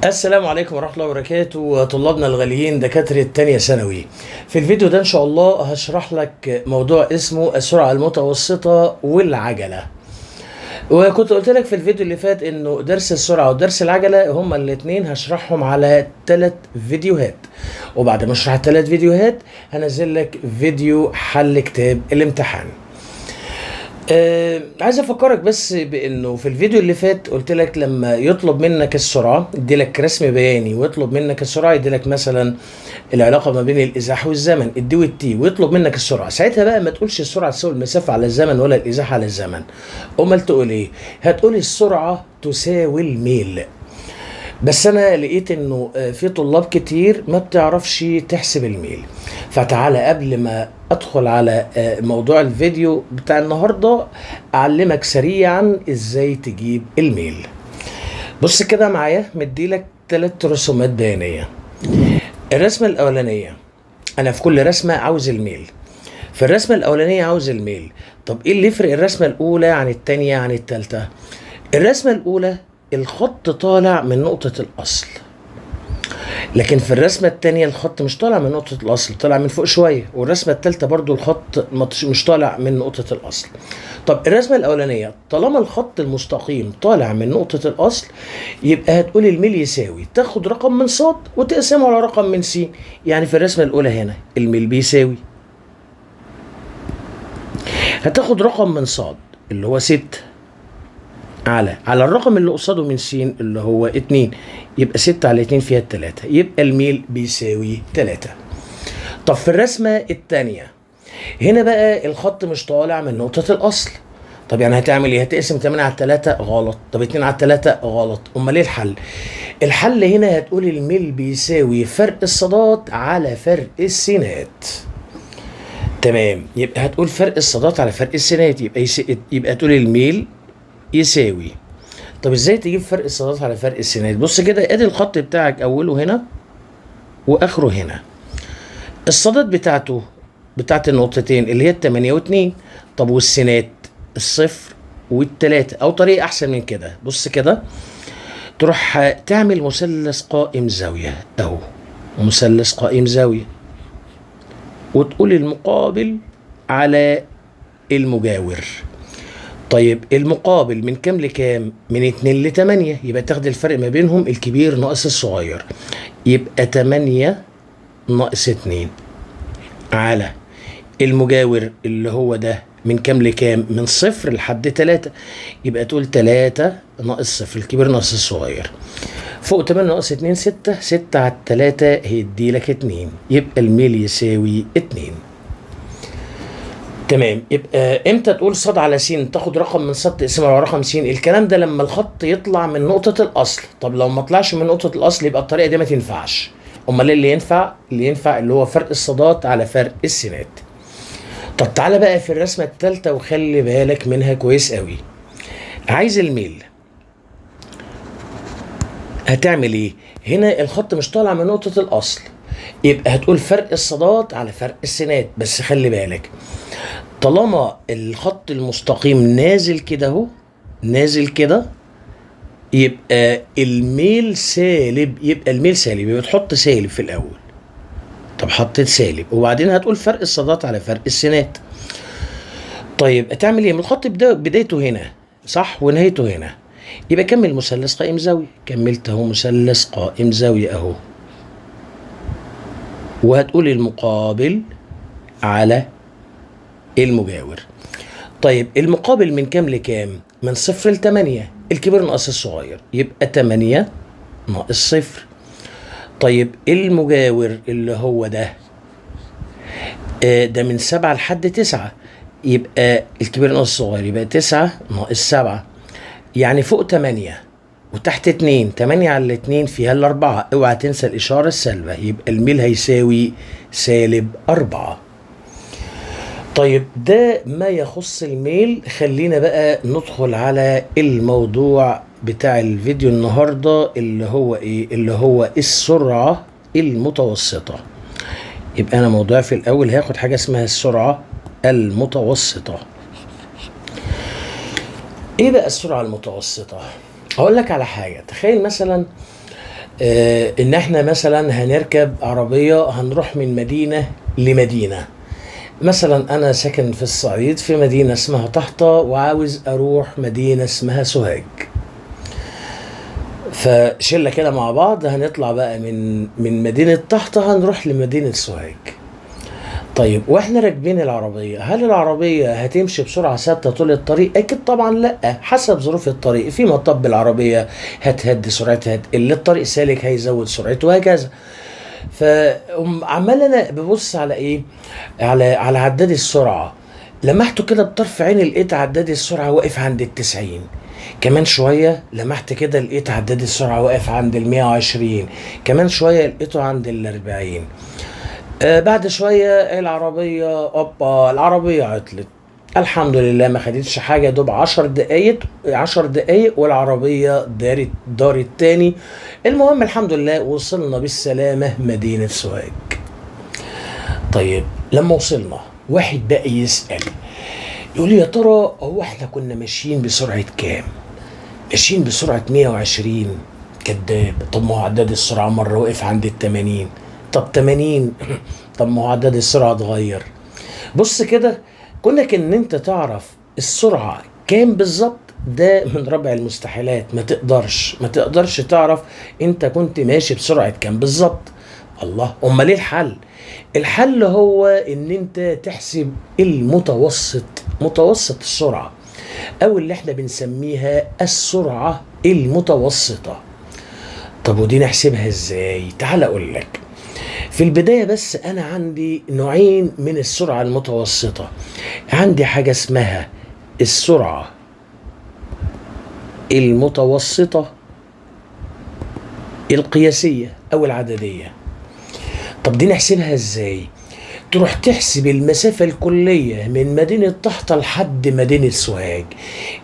السلام عليكم ورحمة الله وبركاته طلابنا الغاليين دكاترة تانية ثانوي. في الفيديو ده إن شاء الله هشرح لك موضوع اسمه السرعة المتوسطة والعجلة. وكنت قلت لك في الفيديو اللي فات إنه درس السرعة ودرس العجلة هما الاتنين هشرحهم على 3 فيديوهات، وبعد ما اشرح ال3 فيديوهات هنزل لك فيديو حل كتاب الامتحان. عايز افكرك بس بانه في الفيديو اللي فات قلت لك لما يطلب منك السرعه يدي لك رسم بياني، ويطلب منك السرعه يدي لك مثلا العلاقه ما بين الازاحه والزمن الدي والتي، ويطلب منك السرعه. ساعتها بقى ما تقولش السرعه تساوي المسافه على الزمن ولا الازاحه على الزمن، امال تقول ايه؟ هتقول السرعه تساوي الميل. بس انا لقيت انه في طلاب كتير ما بتعرفش تحسب الميل، فتعالى قبل ما ادخل على موضوع الفيديو بتاع النهارده اعلمك سريعا ازاي تجيب الميل. بص كده معايا، مديلك 3 رسومات بيانيه. الرسمه الاولانيه انا في كل رسمه عاوز الميل. في الرسمه الاولانيه عاوز الميل. طب ايه اللي يفرق الرسمه الاولى عن الثانيه عن الثالثه؟ الرسمه الاولى الخط طالع من نقطة الأصل، لكن في الرسمة التانية الخط مش طالع من نقطة الأصل، طالع من فوق شوية، والرسمة التالتة برضو الخط مش طالع من نقطة الأصل. طب الرسمة الأولانية طالما الخط المستقيم طالع من نقطة الأصل يبقى هتقول الميل يساوي تاخد رقم من ص وتقسمه على رقم من س. يعني في الرسمة الأولى هنا الميل بيساوي هتاخد رقم من ص اللي هو 6 على الرقم اللي قصاده من س اللي هو 2، يبقى 6 على 2 فيها 3، يبقى الميل بيساوي 3. طب في الرسمة الثانية هنا بقى الخط مش طالع من نقطة الأصل. طب يعني هتعمل ايه؟ هتقسم 8 على 3 غلط، طب 2 على 3 غلط، امال ايه الحل؟ الحل هنا هتقول الميل بيساوي فرق الصادات على فرق السينات. تمام، يبقى هتقول فرق الصادات على فرق السينات، يبقى تقول الميل يساوي. طب ازاي تجيب فرق الصادات على فرق السينات؟ بص كده، ادي الخط بتاعك اوله هنا واخره هنا. الصادات بتاعت النقطتين اللي هي 8 و2. طب والسينات الصفر والتلاتة. او طريقة احسن من كده، بص كده، تروح تعمل مثلث قائم زاوية اهو، مثلث قائم زاوية، وتقول المقابل على المجاور. طيب المقابل من كام لكام؟ من 2 ل8، يبقى تاخد الفرق ما بينهم الكبير ناقص الصغير، يبقى 8 ناقص 2 على المجاور اللي هو ده من كام لكام؟ من 0 لحد 3، يبقى تقول 3 ناقص 0 الكبير ناقص الصغير. فوق 8 ناقص 2 6، 6 على 3 هيدي لك 2، يبقى الميل يساوي 2. تمام، يبقى امتى تقول ص على س تاخد رقم من ص تقسمه على رقم س؟ الكلام ده لما الخط يطلع من نقطة الأصل. طب لو ما طلعش من نقطة الأصل يبقى الطريقة دي ما تنفعش. أمال اللي ينفع؟ اللي هو فرق الصادات على فرق السينات. طب تعالى بقى في الرسمة الثالثة وخلي بالك منها كويس قوي. عايز الميل، هتعمل ايه؟ هنا الخط مش طالع من نقطة الأصل، يبقى هتقول فرق الصادات على فرق السينات. بس خلي بالك، طالما الخط المستقيم نازل كده اهو، نازل كده، يبقى الميل سالب، يبقى تحط سالب في الاول. طب حطيت سالب، وبعدين هتقول فرق الصادات على فرق السينات. طيب هتعمل ايه؟ من الخط بدايته هنا صح ونهايته هنا، يبقى كمل مثلث قائم زاويه. كملت اهو مثلث قائم زاويه اهو، وهتقول المقابل على المجاور. طيب المقابل من كام لكام؟ من 0 ل8، الكبير ناقص الصغير، يبقى 8 ناقص 0. طيب المجاور اللي هو ده ده من 7 لحد 9، يبقى الكبير ناقص الصغير، يبقى 9 ناقص 7. يعني فوق 8 وتحت 2، 8 على 2 فيها ال4، اوعى تنسى الإشارة السالبة، يبقى الميل هيساوي -4. طيب ده ما يخص الميل. خلينا بقى ندخل على الموضوع بتاع الفيديو النهاردة اللي هو ايه؟ اللي هو السرعة المتوسطة. يبقى انا موضوعي في الاول هاخد حاجة اسمها السرعة المتوسطة. ايه بقى السرعة المتوسطة؟ اقول لك على حاجة، تخيل مثلا ان احنا مثلا هنركب عربية هنروح من مدينة لمدينة. مثلا انا ساكن في الصعيد في مدينة اسمها طحطة وعاوز اروح مدينة اسمها سوهاج. فشلة كده مع بعض هنطلع بقى من مدينة طحطة هنروح لمدينة سوهاج. طيب واحنا راكبين العربية، هل العربية هتمشي بسرعة ثابتة طول الطريق؟ اكيد طبعا لا، حسب ظروف الطريق. في مطب العربية هتهدي سرعتها، هتقل، الطريق سالك هيزود سرعته وهكذا. فعمال انا ببص على ايه، على عداد السرعة. لمحته كده بطرف عيني لقيت عداد السرعة واقف عند ال90. كمان شوية لمحت كده لقيت عداد السرعة واقف عند ال120. كمان شوية لقيته عند ال40. بعد شوية العربية عطلت. الحمد لله ما خدتش حاجة، دوب 10 دقايق والعربية دارت تاني. المهم الحمد لله وصلنا بالسلامة مدينة سوهاج. طيب لما وصلنا واحد بقى يسأل يقول لي يا ترى هو احنا كنا ماشيين بسرعة كام؟ ماشيين بسرعة 120. كداب. طب ما هو عداد السرعة مرة وقف عند ال80. طب 80. طب ما هو عداد السرعة اتغير. بص كده، كونك ان انت تعرف السرعة كام بالظبط ده من ربع المستحيلات. ما تقدرش تعرف انت كنت ماشي بسرعة كام بالظبط. الله، امال ايه الحل؟ الحل هو ان انت تحسب متوسط السرعة، او اللي احنا بنسميها السرعة المتوسطة. طب ودي نحسبها ازاي؟ تعال اقول لك. في البداية بس أنا عندي نوعين من السرعة المتوسطة. عندي حاجة اسمها السرعة المتوسطة القياسية أو العددية. طب دي نحسبها ازاي؟ تروح تحسب المسافة الكلية من مدينة طحطة لحد مدينة سوهاج.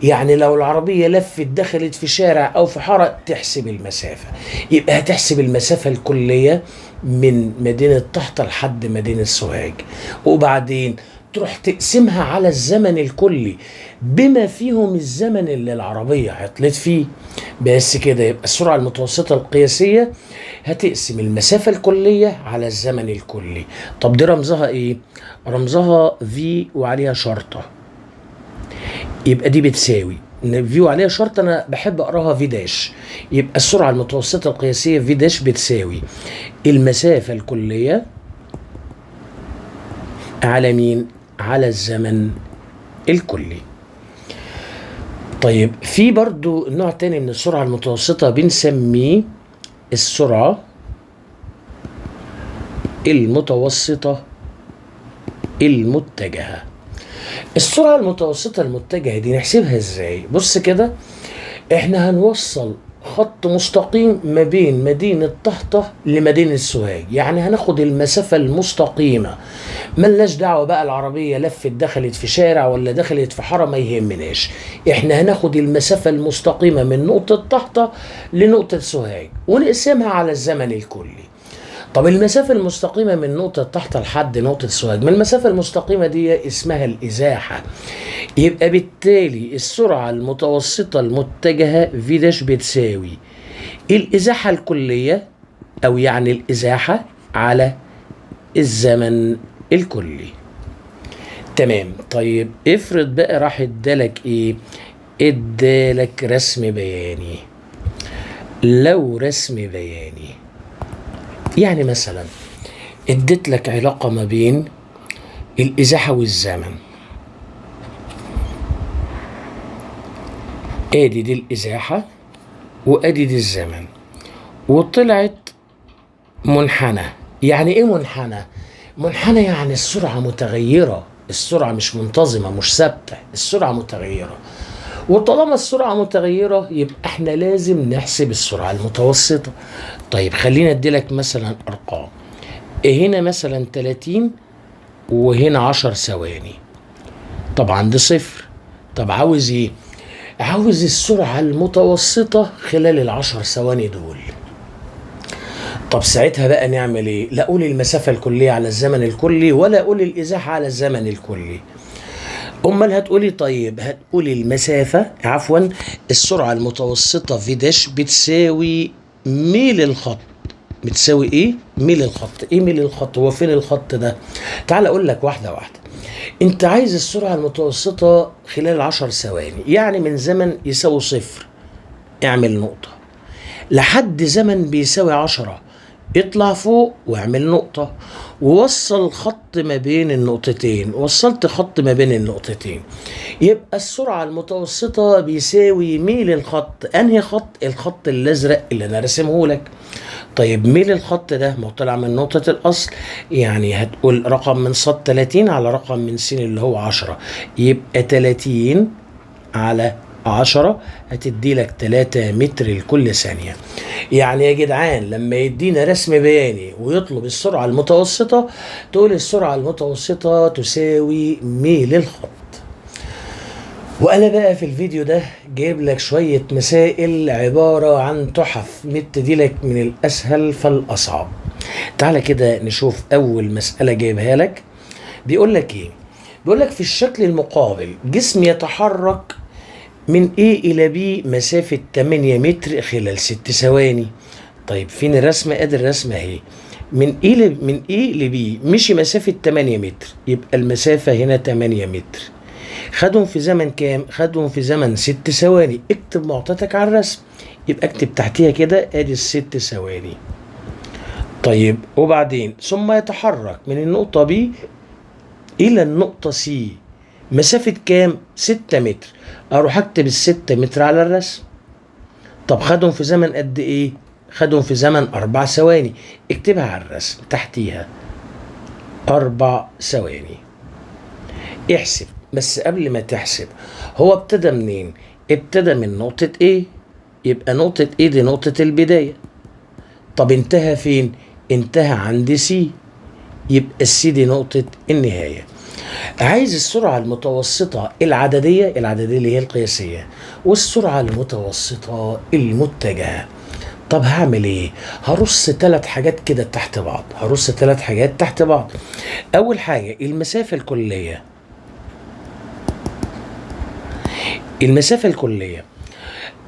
يعني لو العربية لفت دخلت في شارع أو في حارة تحسب المسافة، يبقى هتحسب المسافة الكلية من مدينة طحطة لحد مدينة سوهاج، وبعدين تروح تقسمها على الزمن الكلي بما فيهم الزمن اللي العربية عطلت فيه. بس كده يبقى السرعة المتوسطة القياسية هتقسم المسافة الكلية على الزمن الكلي. طب دي رمزها ايه؟ رمزها في وعليها شرطة. يبقى دي بتساوي في وعليها شرطة، انا بحب اقراها في داش. يبقى السرعة المتوسطة القياسية في داش بتساوي المسافة الكلية على مين؟ على الزمن الكلي. طيب في برضو نوع تاني من السرعة المتوسطة بنسميه السرعة المتوسطة المتجهة. السرعة المتوسطة المتجهة دي نحسبها ازاي؟ بص كده، احنا هنوصل خط مستقيم ما بين مدينة طحطة لمدينة سوهاج. يعني هناخد المسافة المستقيمة، ملناش دعوة بقى العربية لفت دخلت في شارع ولا دخلت في حارة، ما يهمناش. احنا هناخد المسافة المستقيمة من نقطة طحطة لنقطة سوهاج ونقسمها على الزمن الكلي. طب المسافة المستقيمة من نقطة طحطة لحد نقطة سوهاج، من المسافة المستقيمة دي اسمها الإزاحة. يبقى بالتالي السرعة المتوسطة المتجهة في داش بتساوي الإزاحة الكلية، أو يعني الإزاحة على الزمن الكلي. تمام. طيب افرض بقى راح ادالك ايه؟ ادالك رسم بياني. لو رسم بياني يعني مثلا اديت لك علاقة ما بين الإزاحة والزمن. ادي دي الإزاحة وادي دي الزمن، وطلعت منحنى. يعني ايه منحنى؟ منحنى يعني السرعة متغيرة، السرعة مش منتظمة مش ثابتة، السرعة متغيرة. وطالما السرعة متغيرة يبقى احنا لازم نحسب السرعة المتوسطة. طيب خلينا اديلك مثلا ارقام. هنا مثلا 30 وهنا 10 ثواني. طبعا دي صفر. طب عاوز ايه؟ عاوز السرعة المتوسطة خلال ال10 ثواني دول. طب ساعتها بقى نعمل ايه؟ لا اقول المسافة الكلية على الزمن الكلي ولا اقول الازاحة على الزمن الكلي. امال هتقولي طيب هتقولي المسافة السرعة المتوسطة في داش بتساوي ميل الخط بتساوي ايه؟ ميل الخط. ايه ميل الخط؟ هو فين الخط ده؟ تعال اقول لك واحدة واحدة. انت عايز السرعة المتوسطة خلال 10 ثواني، يعني من زمن يساوي صفر اعمل نقطة لحد زمن بيساوي 10 اطلع فوق واعمل نقطة، ووصل خط ما بين النقطتين. وصلت خط ما بين النقطتين، يبقى السرعة المتوسطة بيساوي ميل الخط. انهي خط؟ الخط الازرق اللي انا رسمه لك. طيب ميل الخط ده ما هو طلع من نقطة الأصل، يعني هتقول رقم من ص 30 على رقم من س اللي هو 10، يبقى 30 على 10 هتدي لك 3 متر لكل ثانية. يعني يا جدعان لما يدينا رسم بياني ويطلب السرعة المتوسطة، تقول السرعة المتوسطة تساوي ميل الخط. وانا بقى في الفيديو ده جايب لك شوية مسائل عبارة عن تحف، مدي لك من الاسهل فالاصعب. تعالى كده نشوف اول مسألة جايبها لك. بيقول لك ايه؟ بيقول لك في الشكل المقابل جسم يتحرك من A إلى B مسافة 8 متر خلال 6 ثواني. طيب فين الرسمة؟ ادي الرسمة اهي. من A ل B مشي مسافة 8 متر، يبقى المسافة هنا 8 متر. خدهم في زمن كام؟ خدهم في زمن 6 ثواني. اكتب معطياتك على الرسم، يبقى اكتب تحتيها كده ادي ال6 ثواني. طيب وبعدين ثم يتحرك من النقطة B إلى النقطة C مسافة كام؟ 6 متر. أروح أكتب ال6 متر على الرسم. طب خدهم في زمن قد إيه؟ خدهم في زمن 4 ثواني. اكتبها على الرسم تحتيها 4 ثواني. احسب، بس قبل ما تحسب هو ابتدى منين؟ ابتدى من نقطة A، يبقى نقطة A دي نقطة البداية. طب انتهى فين؟ انتهى عند C، يبقى السي دي نقطة النهاية. عايز السرعة المتوسطة العددية اللي هي القياسية، والسرعة المتوسطة المتجهة. طب هعمل ايه؟ هرص 3 حاجات كده تحت بعض. اول حاجة المسافة الكلية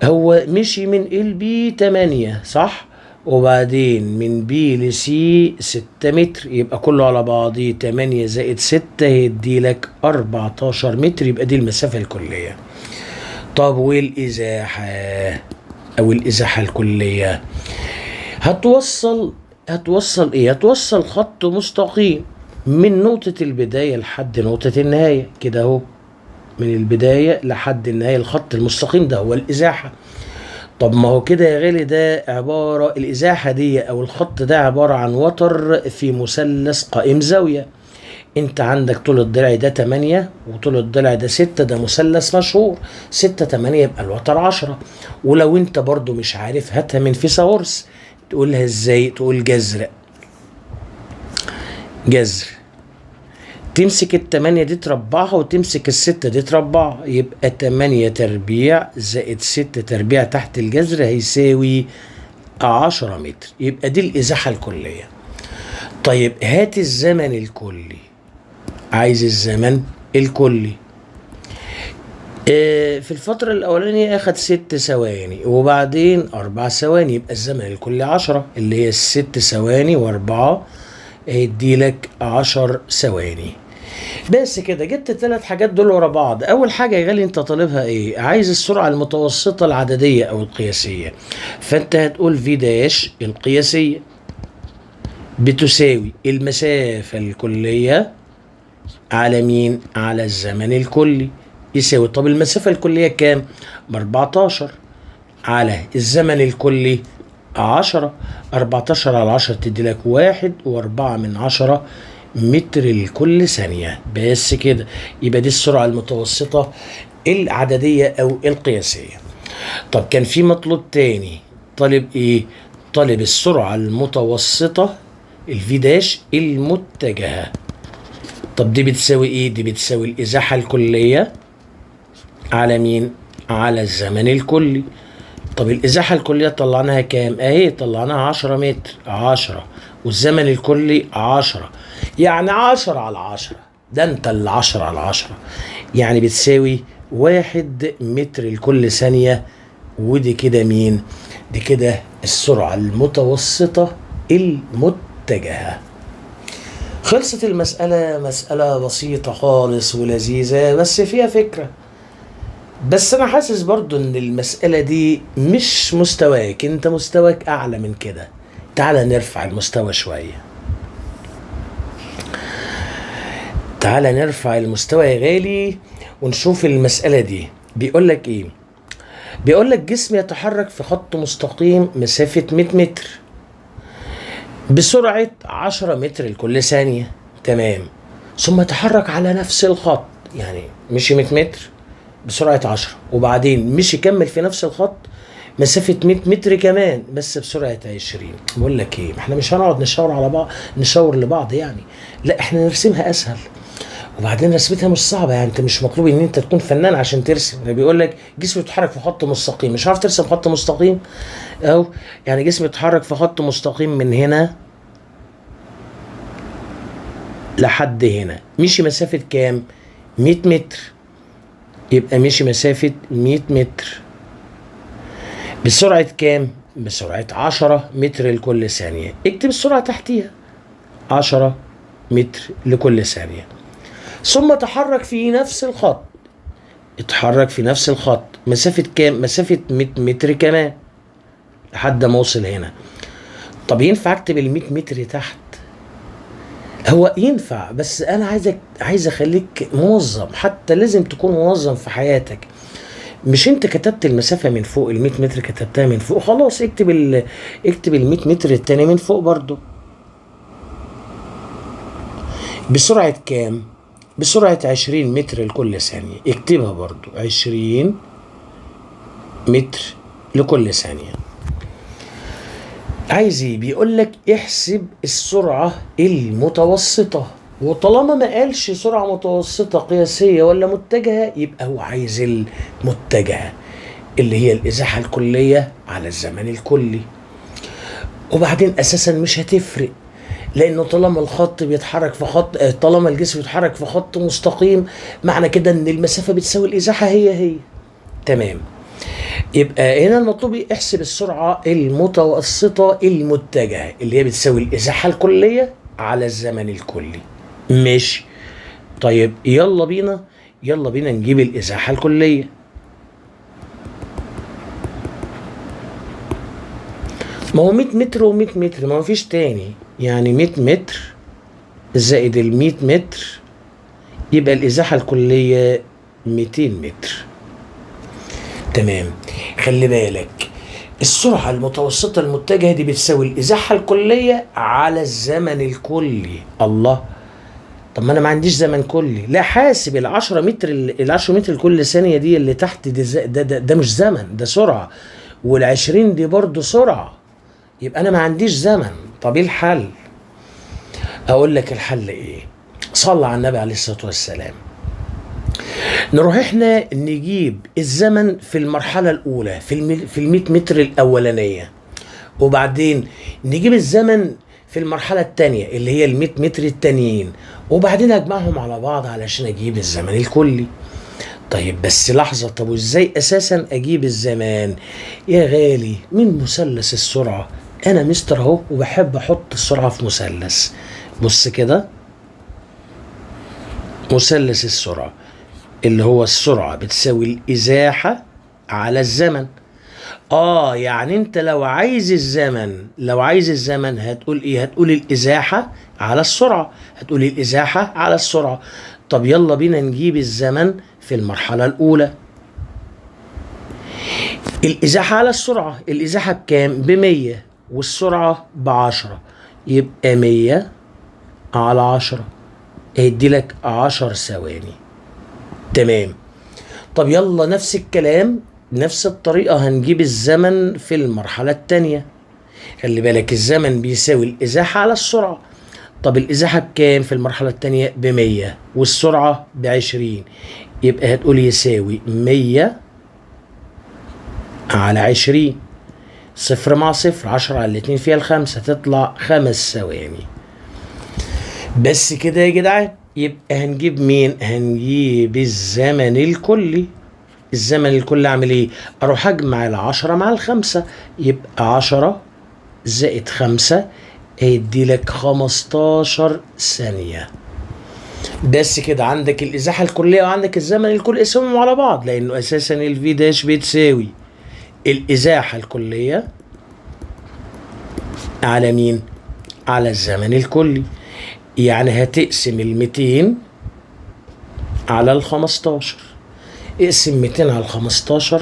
هو مشي من ال بي 8 صح، وبعدين من بي لسي 6 متر، يبقى كله على بعضيه 8 زائد 6 يدي لك 14 متر، يبقى دي المسافة الكلية. طب والإزاحة أو الإزاحة الكلية هتوصل إيه؟ هتوصل خط مستقيم من نقطة البداية لحد نقطة النهاية كده أهو، من البداية لحد النهاية الخط المستقيم ده هو الإزاحة. طب ما هو كده يا غالي ده عبارة، الإزاحة دي أو الخط ده عبارة عن وتر في مثلث قائم زاوية. أنت عندك طول الضلع ده 8 وطول الضلع ده 6، ده مثلث مشهور. 6 8 يبقى الوتر 10. ولو أنت برضو مش عارف هاتها من فيثاغورس. تقولها إزاي؟ تقول جذر تمسك ال8 دي تربعها وتمسك ال6 دي تربعها، يبقى 8 تربيع زائد 6 تربيع تحت الجذر هيساوي 10 متر، يبقى دي الإزاحة الكلية. طيب هات الزمن الكلي. عايز الزمن الكلي. في الفترة الأولانية أخد 6 ثواني وبعدين 4 ثواني، يبقى الزمن الكلي 10 اللي هي 6 ثواني و4 هيدي لك 10 ثواني. بس كده جبت ال3 حاجات دول ورا بعض. اول حاجه يا غالي انت طالبها ايه؟ عايز السرعه المتوسطه العدديه او القياسيه، فانت هتقول في داش القياسيه بتساوي المسافه الكليه على مين؟ على الزمن الكلي يساوي. طب المسافه الكليه كام؟ ب14 على الزمن الكلي 10. 14 على 10 تدي لك 1.4 متر لكل ثانية. بس كده يبقى دي السرعة المتوسطة العددية أو القياسية. طب كان في مطلوب تاني، طالب إيه؟ طالب السرعة المتوسطة الفي داش المتجهة. طب دي بتساوي إيه؟ دي بتساوي الإزاحة الكلية على مين؟ على الزمن الكلي. طب الإزاحة الكلية طلعناها كام؟ أهي طلعناها 10 متر، 10 والزمن الكلي 10، يعني 10 على 10. ده أنت ال 10 على 10 يعني بتساوي 1 متر لكل ثانية. ودي كده مين؟ دي كده السرعة المتوسطة المتجهة. خلصت المسألة، مسألة بسيطة خالص ولذيذة بس فيها فكرة. بس أنا حاسس برضو إن المسألة دي مش مستواك، أنت مستواك أعلى من كده. تعال نرفع المستوى شوية، تعال نرفع المستوى يا غالي ونشوف المسألة دي. بيقولك إيه؟ بيقولك جسم يتحرك في خط مستقيم مسافة 100 متر بسرعة 10 متر لكل ثانية. تمام. ثم يتحرك على نفس الخط، يعني مشي 100 متر بسرعة 10، وبعدين مشي كمل في نفس الخط مسافة 100 متر كمان بس بسرعة 20. بقول لك ايه، احنا مش هنقعد نشاور على بعض، نشاور لبعض يعني، لا احنا نرسمها اسهل. وبعدين رسمتها مش صعبة، يعني انت مش مطلوب ان انت تكون فنان عشان ترسم. بيقول لك جسم يتحرك في خط مستقيم، مش عارف ترسم خط مستقيم؟ او يعني جسم يتحرك في خط مستقيم من هنا لحد هنا، مشي مسافة كام؟ 100 متر. يبقى مشي مسافة 100 متر بسرعة كام؟ بسرعة 10 متر لكل ثانية. اكتب السرعة تحتيها، 10 متر لكل ثانية. ثم تحرك في نفس الخط، اتحرك في نفس الخط مسافة كام؟ مسافة 100 متر كمان لحد ما اوصل هنا. طب ينفع اكتب ال 100 متر تحت؟ هو ينفع، بس انا عايز اخليك منظم، حتى لازم تكون منظم في حياتك. مش انت كتبت المسافة من فوق، ال 100 متر كتبتها من فوق، خلاص اكتب ال 100 متر التاني من فوق برضو. بسرعة كام؟ بسرعة 20 متر لكل ثانية. اكتبها برضو 20 متر لكل ثانية. عايز ايه؟ بيقول لك احسب السرعة المتوسطة، وطالما ما قالش سرعة متوسطة قياسية ولا متجهة يبقى هو عايز المتجهة اللي هي الإزاحة الكلية على الزمن الكلي. وبعدين أساسا مش هتفرق، لأنه طالما الخط بيتحرك في خط، طالما الجسم بيتحرك في خط مستقيم، معنى كده إن المسافة بتساوي الإزاحة هي. تمام. يبقى هنا المطلوب احسب السرعة المتوسطة المتجهة اللي هي بتساوي الإزاحة الكلية على الزمن الكلي. ماشي. طيب يلا بينا نجيب الإزاحة الكلية. ما هو 100 متر و100 متر، ما فيش تاني، يعني 100 متر زائد ال 100 متر يبقى الإزاحة الكلية 200 متر. تمام. خلي بالك السرعة المتوسطة المتجهة دي بتساوي الإزاحة الكلية على الزمن الكلي. الله، طب ما أنا ما عنديش زمن كلي. لا، حاسب ال 10 متر لكل ثانية دي اللي تحت دي، ده مش زمن، ده سرعة، وال 20 دي برضو سرعة، يبقى أنا ما عنديش زمن. طب إيه الحل؟ أقول لك الحل إيه؟ صلى على النبي عليه الصلاة والسلام. نروح احنا نجيب الزمن في المرحلة الأولى في ال 100 متر الأولانية، وبعدين نجيب الزمن في المرحلة الثانية اللي هي ال 100 متر التانيين، وبعدين أجمعهم على بعض علشان أجيب الزمن الكلي. طيب بس لحظة، طب وإزاي أساسا أجيب الزمان يا غالي؟ من مثلث السرعة. أنا مستر أهو وبحب أحط السرعة في مثلث. بص كده، مثلث السرعة اللي هو السرعة بتساوي الإزاحة على الزمن. يعني انت لو عايز الزمن هتقول ايه؟ هتقول الإزاحة على السرعة، هتقول الإزاحة على السرعة. طب يلا بينا نجيب الزمن في المرحلة الأولى. الإزاحة على السرعة، الإزاحة بكام؟ ب100 والسرعة ب10، يبقى 100 على 10 هيدي لك 10 ثواني. تمام. طب يلا نفس الكلام، نفس الطريقة هنجيب الزمن في المرحلة الثانية. خلي بالك الزمن بيساوي الإزاحة على السرعة. طب الإزاحة بكام في المرحلة الثانية؟ ب100 والسرعة ب20، يبقى هتقول يساوي 100 على 20. 0 مع 0، 10 على 2 فيها 5، تطلع 5 ثواني. بس كده يا جدعان. يبقى هنجيب مين؟ هنجيب الزمن الكلي. الزمن الكلي اعمل ايه؟ اروح اجمع ال10 مع ال5، يبقى 10 زائد 5 هيدي لك 15 ثانية. بس كده عندك الازاحة الكلية وعندك الزمن الكلي اسمهم على بعض، لانه اساسا الفي داش بتساوي الازاحة الكلية على مين؟ على الزمن الكلي. يعني هتقسم 200 على ال15، اقسم 200 على ال15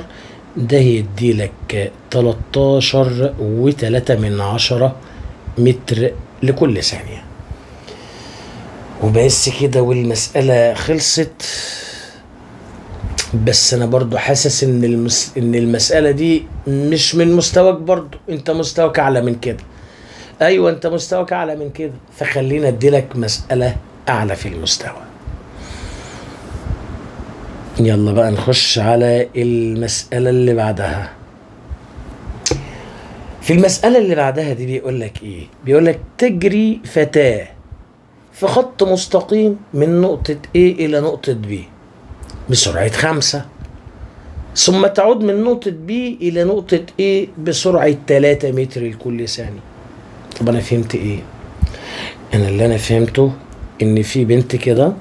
ده يدي لك 13.3 متر لكل ثانية. وبس كده والمسألة خلصت. بس انا برضو حاسس ان المسألة دي مش من مستواك، برضو انت مستواك اعلى من كده. ايوه انت مستواك اعلى من كده، فخلينا اديلك مسألة اعلى في المستوى. يلا بقى نخش على المسألة اللي بعدها. في المسألة اللي بعدها دي بيقول لك ايه؟ بيقول لك تجري فتاة في خط مستقيم من نقطة A إلى نقطة B بسرعة 5، ثم تعود من نقطة B إلى نقطة A بسرعة 3 متر لكل ثانية. طب أنا فهمت إيه؟ اللي أنا فهمته إن في بنت كده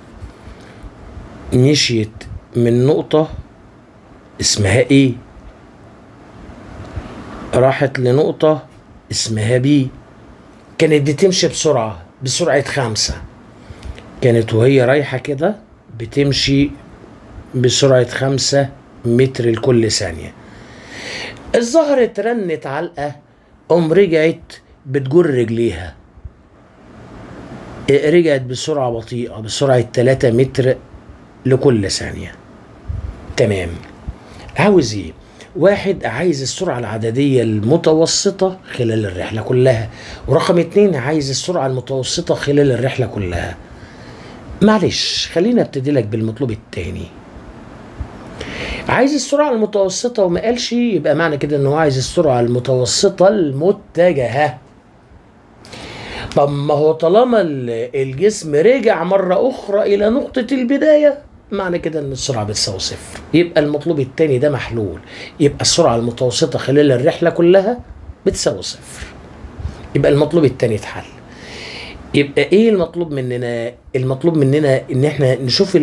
مشيت من نقطة اسمها A، راحت لنقطة اسمها B، كانت بتمشي بسرعة 5. كانت وهي رايحة كده بتمشي بسرعة 5 متر لكل ثانية. الظهر اترنت علقة، رجعت بتجر رجليها، رجعت بسرعة بطيئة بسرعة 3 متر لكل ثانية. تمام. عاوز ايه؟ واحد عايز السرعة العددية المتوسطة خلال الرحلة كلها، ورقم 2 عايز السرعة المتوسطة خلال الرحلة كلها. معلش خلينا ابتدي لك بالمطلوب التاني. عايز السرعة المتوسطة وما قالش، يبقى معنى كده انه عايز السرعة المتوسطة المتجهة. طب ما هو طالما الجسم رجع مرة أخرى إلى نقطة البداية، معنى كده ان السرعة بتساوي 0. يبقى المطلوب التاني ده محلول، يبقى السرعة المتوسطة خلال الرحلة كلها بتساوي 0. يبقى المطلوب التاني اتحل. يبقى ايه المطلوب مننا؟ المطلوب مننا ان احنا نشوف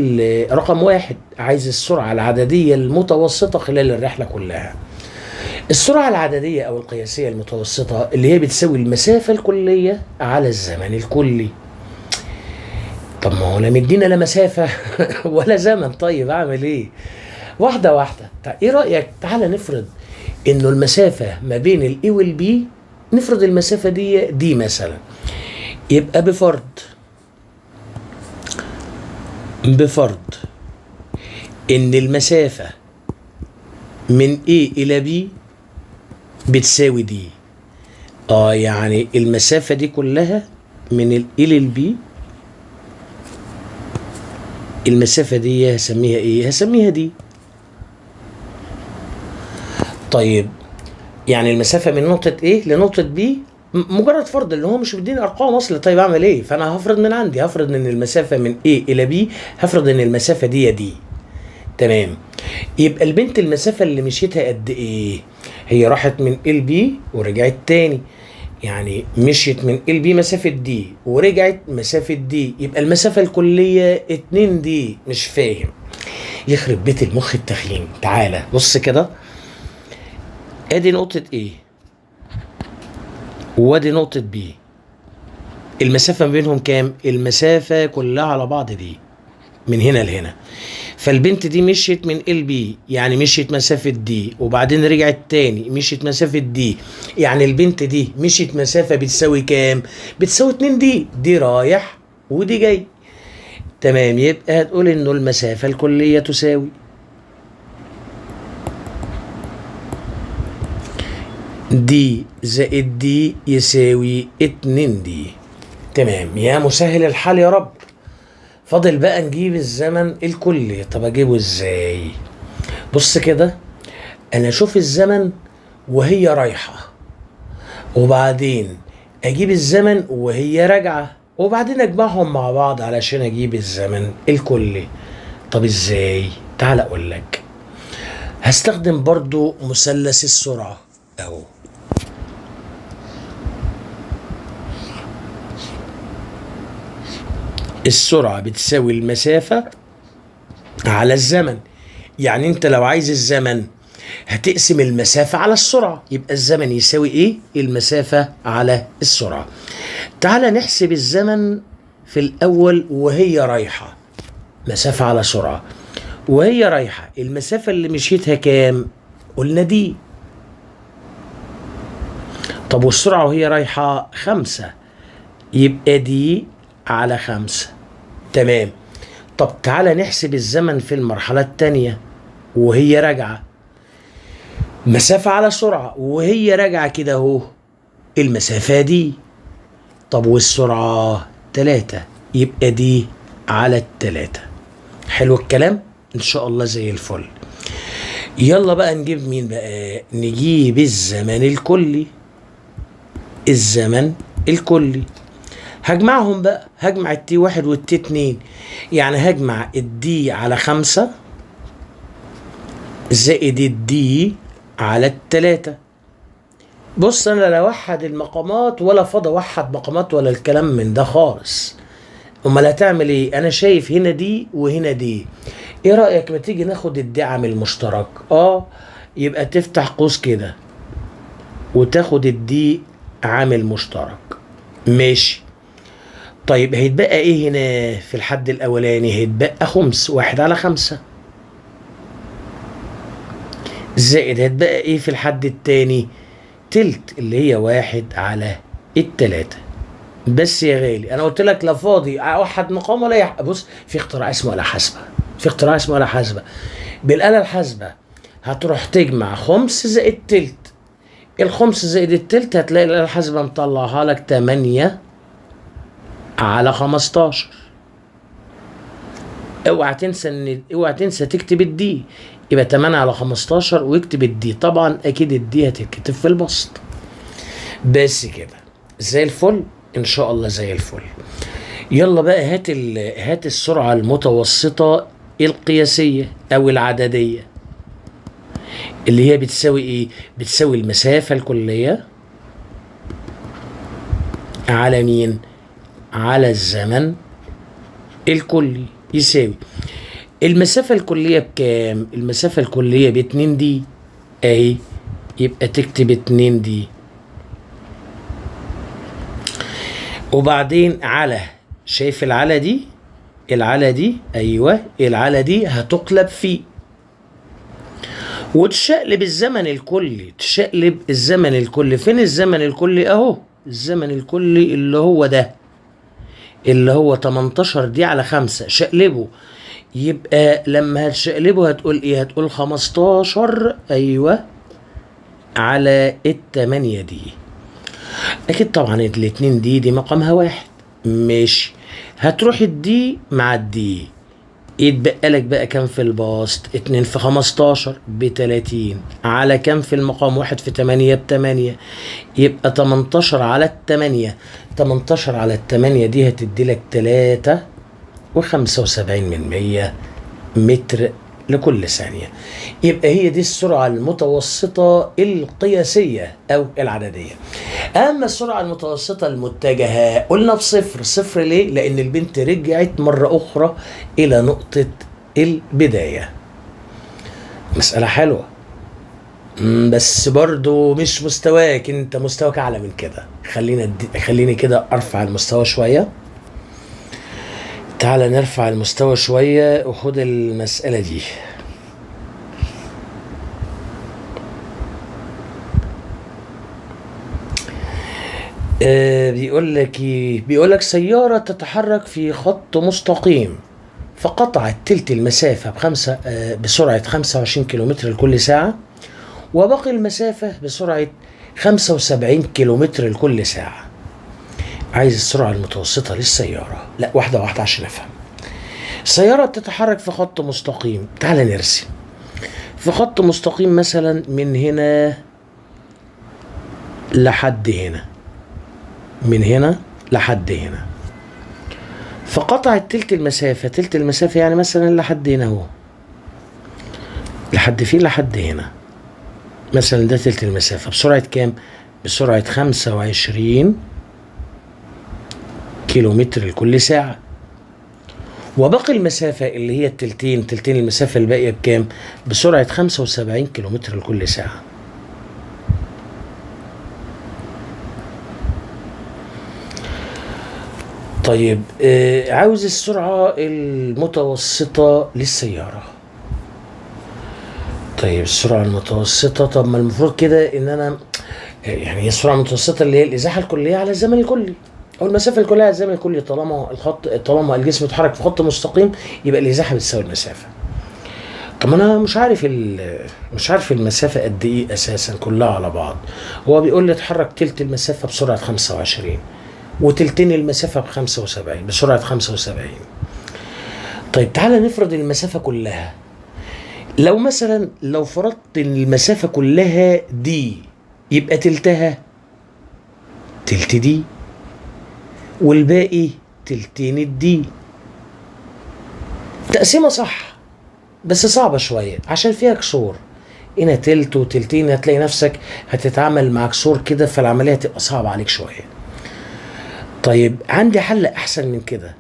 رقم 1 عايز السرعة العددية المتوسطة خلال الرحلة كلها. السرعة العددية او القياسية المتوسطة اللي هي بتساوي المسافة الكلية على الزمن الكلي. طب ما هو لا مدينا لا مسافة ولا زمن، طيب اعمل ايه؟ واحدة واحدة. ايه رأيك تعالى نفرض انه المسافة ما بين الاي والبي، نفرض المسافة دي مثلا، يبقى بفرض ان المسافة من A الى B بتساوي دي. يعني المسافة دي كلها من ال A للبي، المسافة دي هسميها ايه؟ هسميها دي. طيب يعني المسافة من نقطة A لنقطة B، مجرد فرض اللي هو مش مديني ارقام اصلا. طيب اعمل ايه؟ فانا هفرض من عندي، هفرض ان المسافة من A الى B، هفرض ان المسافة دي. تمام. يبقى البنت المسافة اللي مشيتها قد ايه؟ هي راحت من ال بي ورجعت تاني، يعني مشيت من ال بي مسافة دي ورجعت مسافة دي، يبقى المسافة الكلية 2 دي. مش فاهم؟ يخرب بيت المخ التخين. تعالى بص كده، ادي نقطة ايه وادي نقطة بي، المسافة ما بينهم كام؟ المسافة كلها على بعض دي من هنا لهنا. فالبنت دي مشيت من ال بي، يعني مشيت مسافة دي، وبعدين رجعت تاني مشيت مسافة دي، يعني البنت دي مشيت مسافة بتساوي كام؟ بتساوي 2 دي رايح ودي جاي. تمام. يبقى هتقول انه المسافة الكلية تساوي دي زائد دي يساوي 2 دي. تمام. يا مسهل الحال يا رب. فاضل بقى نجيب الزمن الكلي. طب اجيبه ازاي؟ بص كده، انا اشوف الزمن وهي رايحة، وبعدين اجيب الزمن وهي راجعة، وبعدين اجمعهم مع بعض علشان اجيب الزمن الكلي. طب ازاي؟ تعال اقول لك. هستخدم برضو مثلث السرعة اهو. السرعة بتساوي المسافة على الزمن. يعني انت لو عايز الزمن هتقسم المسافة على السرعة، يبقى الزمن يساوي ايه؟ المسافة على السرعة. تعال نحسب الزمن في الأول وهي رايحة. مسافة على سرعة وهي رايحة، المسافة اللي مشيتها كام؟ قلنا دي. طب والسرعة وهي رايحة 5، يبقى دي على 5. تمام. طب تعالى نحسب الزمن في المرحلة التانية وهي راجعة. مسافة على سرعة وهي راجعة كده اهو، المسافة دي. طب والسرعة 3، يبقى دي على 3. حلو الكلام؟ ان شاء الله زي الفل. يلا بقى نجيب مين بقى؟ نجيب الزمن الكلي. الزمن الكلي هجمعهم بقى، هجمع التي 1 والتي 2، يعني هجمع الدي على 5 زائد الدي على 3. بص انا لا اوحد المقامات ولا فاضي اوحد مقامات ولا الكلام من ده خالص. امال هتعمل ايه؟ انا شايف هنا دي وهنا دي. ايه رايك ما تيجي ناخد الدي عامل مشترك؟ يبقى تفتح قوس كده وتاخد الدي عامل مشترك. ماشي. طيب هيتبقى ايه هنا في الحد الاولاني؟ هيتبقى خمس، 1 على 5 زائد هيتبقى ايه في الحد التاني؟ تلت، اللي هي 1 على 3. بس يا غالي انا قلت لك لا فاضي اوحد مقام ولا بص، في اختراع اسمه آلة حاسبة. في اختراع اسمه آلة حاسبة. بالآلة الحاسبة هتروح تجمع خمس زائد تلت. الخمس زائد التلت هتلاقي الآلة الحاسبة مطلعها لك 8 على 15. اوعى تنسى تكتب الدي، يبقى 8 على 15 واكتب الدي. طبعا اكيد الدي هتتكتب في البسط. بس كده زي الفل ان شاء الله زي الفل. يلا بقى هات السرعة المتوسطة القياسية او العددية، اللي هي بتساوي ايه؟ بتساوي المسافة الكلية على مين؟ على الزمن الكلي. يساوي المسافة الكلية بكام؟ المسافة الكلية ب2 دي اهي، يبقى تكتب 2 دي. وبعدين على، شايف العلى دي؟ العلى دي ايوه، العلى دي هتقلب في وتشقلب الزمن الكلي. تشقلب الزمن الكلي. فين الزمن الكلي؟ اهو الزمن الكلي اللي هو ده، اللي هو 18 دي على 5. شقلبه، يبقى لما هتشقلبه هتقول ايه؟ هتقول 15 ايوه على 8 دي. اكيد طبعا الاتنين دي مقامها 1. ماشي. هتروح الدي مع الدي، يتبقى لك بقى كام في البسط؟ 2 في 15 ب30 على كام في المقام؟ 1 في 8 ب8، يبقى 18 على 8. 18 على 8 دي هتدي لك 3.75 متر لكل ثانية. يبقى هي دي السرعة المتوسطة القياسية أو العددية. أما السرعة المتوسطة المتجهة قلنا بصفر. صفر ليه؟ لأن البنت رجعت مرة أخرى إلى نقطة البداية. مسألة حلوة، بس برضو مش مستواك انت، مستواك أعلى من كده. خليني كده أرفع المستوى شوية. تعال نرفع المستوى شوية وخد المسألة دي. بيقول لك سيارة تتحرك في خط مستقيم فقطعت تلت المسافة بسرعة 25 كيلومتر لكل ساعة، وباقي المسافة بسرعة 75 كيلومتر لكل ساعة. عايز السرعة المتوسطة للسيارة. لا، واحدة واحدة عشان افهم. السيارة تتحرك في خط مستقيم. تعال نرسم في خط مستقيم مثلا من هنا لحد هنا، من هنا لحد هنا، فقطعت تلت المسافة. تلت المسافة يعني مثلا لحد هنا اهو، لحد فين؟ لحد هنا مثلا، ده تلت المسافة بسرعة كام؟ بسرعة 25 كيلومتر لكل ساعة. وباقي المسافة اللي هي التلتين، تلتين المسافة الباقية بكام؟ بسرعة 75 كيلومتر لكل ساعة. طيب عاوز السرعة المتوسطة للسيارة. طيب السرعة المتوسطة، طب ما المفروض كده ان انا يعني هي السرعة المتوسطة اللي هي الازاحة الكلية على الزمن الكلي، او المسافة الكلية على الزمن الكلي. طالما الجسم اتحرك في خط مستقيم يبقى الازاحة بتساوي المسافة. طب انا مش عارف المسافة قد ايه اساسا كلها على بعض. هو بيقول لي اتحرك تلت المسافة بسرعة 25 وتلتين المسافة ب75 بسرعة 75. طيب تعالى نفرض المسافة كلها. لو مثلا لو فرضت ان المسافة كلها دي يبقى تلتها تلت دي والباقي تلتين الدي. تقسيمة صح بس صعبة شوية عشان فيها كسور، هنا تلت وتلتين، هتلاقي نفسك هتتعامل مع كسور كده فالعملية هتبقى صعبة عليك شوية. طيب عندي حل أحسن من كده.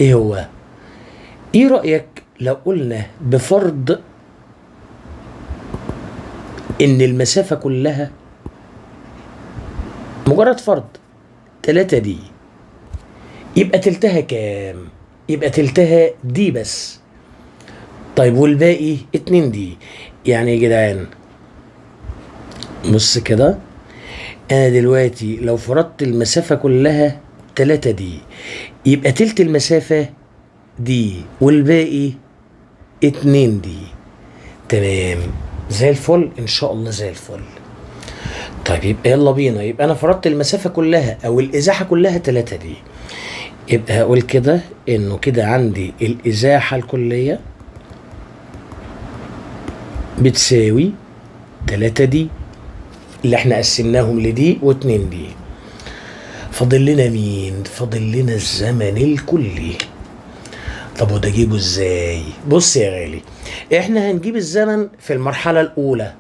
إيه هو؟ إيه رأيك لو قلنا بفرض إن المسافة كلها، مجرد فرض، 3 دي، يبقى تلتها كام؟ يبقى تلتها دي بس. طيب والباقي 2 دي. يعني يا جدعان بص كده، انا دلوقتي لو فرضت المسافة كلها 3 دي يبقى تلت المسافة دي والباقي 2 دي. تمام زي الفل ان شاء الله زي الفل. طيب يبقى يلا بينا، يبقى انا فرضت المسافة كلها او الازاحة كلها 3 دي، يبقى هقول كده انه كده عندي الازاحة الكلية بتساوي 3 دي اللي احنا قسمناهم لدي و2 دي. فاضل لنا مين؟ فاضل لنا الزمن الكلي. طب وده اجيبه ازاي؟ بص يا غالي، احنا هنجيب الزمن في المرحلة الأولى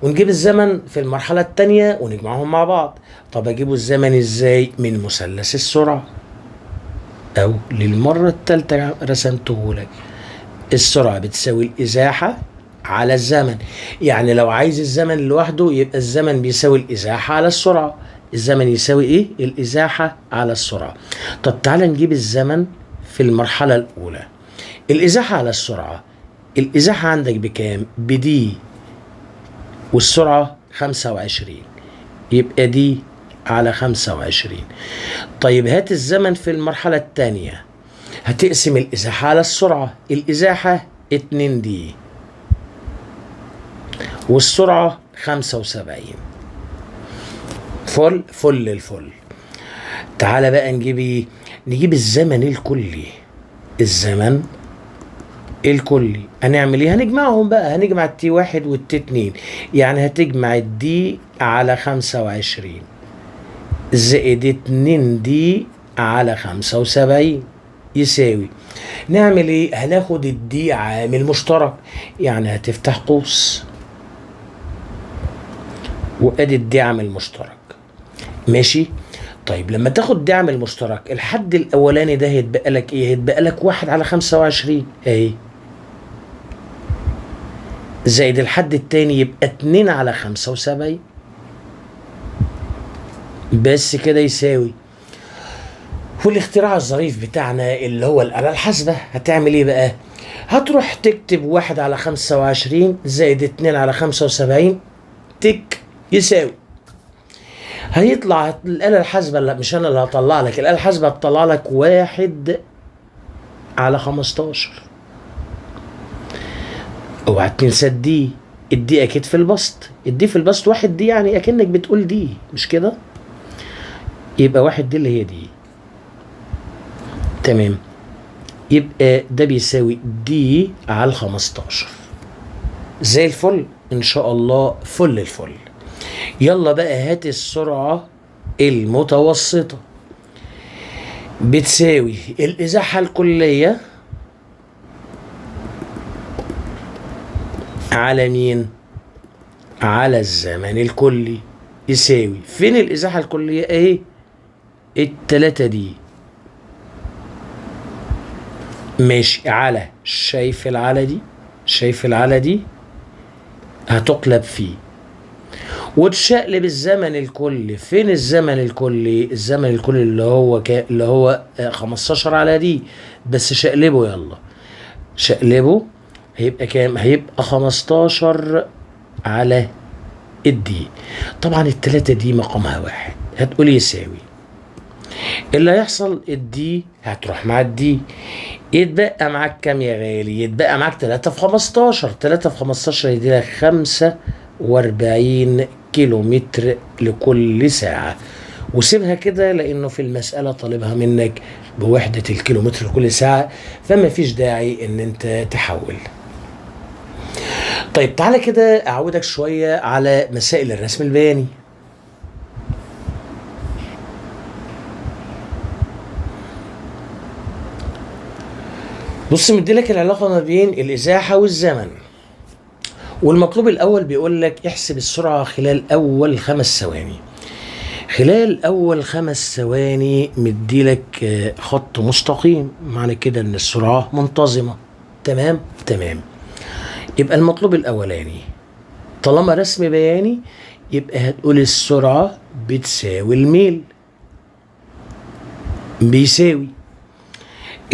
ونجيب الزمن في المرحلة الثانية ونجمعهم مع بعض. طب اجيبه الزمن ازاي؟ من مثلث السرعة، او للمرة الثالثة رسمته لك. السرعة بتساوي الإزاحة على الزمن. يعني لو عايز الزمن لوحده يبقى الزمن بيساوي الإزاحة على السرعة. الزمن يساوي ايه؟ الإزاحة على السرعة. طب تعالى نجيب الزمن في المرحلة الأولى. الإزاحة على السرعة، الإزاحة عندك بكام؟ بدي والسرعة 25، يبقى دي على 25. طيب هات الزمن في المرحلة الثانية، هتقسم الإزاحة على السرعة. الإزاحة 2 دي والسرعة 75. فل الفل. تعالى بقى نجيب الزمن الكلي. الزمن الكلي هنعمل ايه؟ هنجمعهم بقى، هنجمع التي 1 والتي 2. يعني هتجمع الدي على 25 زائد 2 دي على 75 يساوي، نعمل ايه؟ هناخد الدي عامل مشترك، يعني هتفتح قوس وادي الدي عامل مشترك. ماشي. طيب لما تاخد دي عامل مشترك، الحد الاولاني ده هيتبقى لك ايه؟ هيتبقى لك 1 على 25 اهي، زائد الحد التاني يبقى 2 على 75 بس كده يساوي. والاختراع الظريف بتاعنا اللي هو الآلة الحاسبة، هتعمل ايه بقى؟ هتروح تكتب 1 على 25 زائد 2 على 75 تك يساوي. هيطلع الآلة الحاسبة، لا مش أنا اللي هطلع لك، الآلة الحاسبة هتطلع لك 1 على 15. اوعى تنسى الدي، الدي أكيد في البسط، الدي في البسط 1 دي، يعني أكنك بتقول دي مش كده؟ يبقى 1 دي اللي هي دي. تمام، يبقى ده بيساوي دي على 15. زي الفل ان شاء الله، فل الفل. يلا بقى هات السرعة المتوسطة بتساوي الإزاحة الكلية على مين؟ على الزمن الكلي يساوي فين الازاحة الكلية؟ اهي التلاتة دي. ماشي، على شايف العلى دي؟ شايف العلى دي؟ هتقلب فيه وتشقلب الزمن الكلي. فين الزمن الكلي؟ الزمن الكلي اللي هو 15 على دي، بس شقلبه يلا. شقلبه هيبقى كام؟ هيبقى 15 على الدي. طبعا التلاتة دي مقامها واحد، هتقول يساوي. اللي هيحصل الدي هتروح مع الدي، يتبقى معاك كام يا غالي؟ يتبقى معاك 3 في 15. 3 في 15 يديلك 45 كيلو متر لكل ساعة. وسيبها كده لأنه في المسألة طالبها منك بوحدة الكيلومتر لكل ساعة، فما فيش داعي إن أنت تحول. طيب تعالى كده أعودك شوية على مسائل الرسم البياني. بص، مديلك العلاقة ما بين الإزاحة والزمن، والمطلوب الأول بيقول لك احسب السرعة خلال أول 5 ثواني. خلال أول 5 ثواني مديلك خط مستقيم، معنى كده إن السرعة منتظمة. تمام؟ تمام. يبقى المطلوب الأولاني طالما رسم بياني يبقى هتقول السرعة بتساوي الميل. بيساوي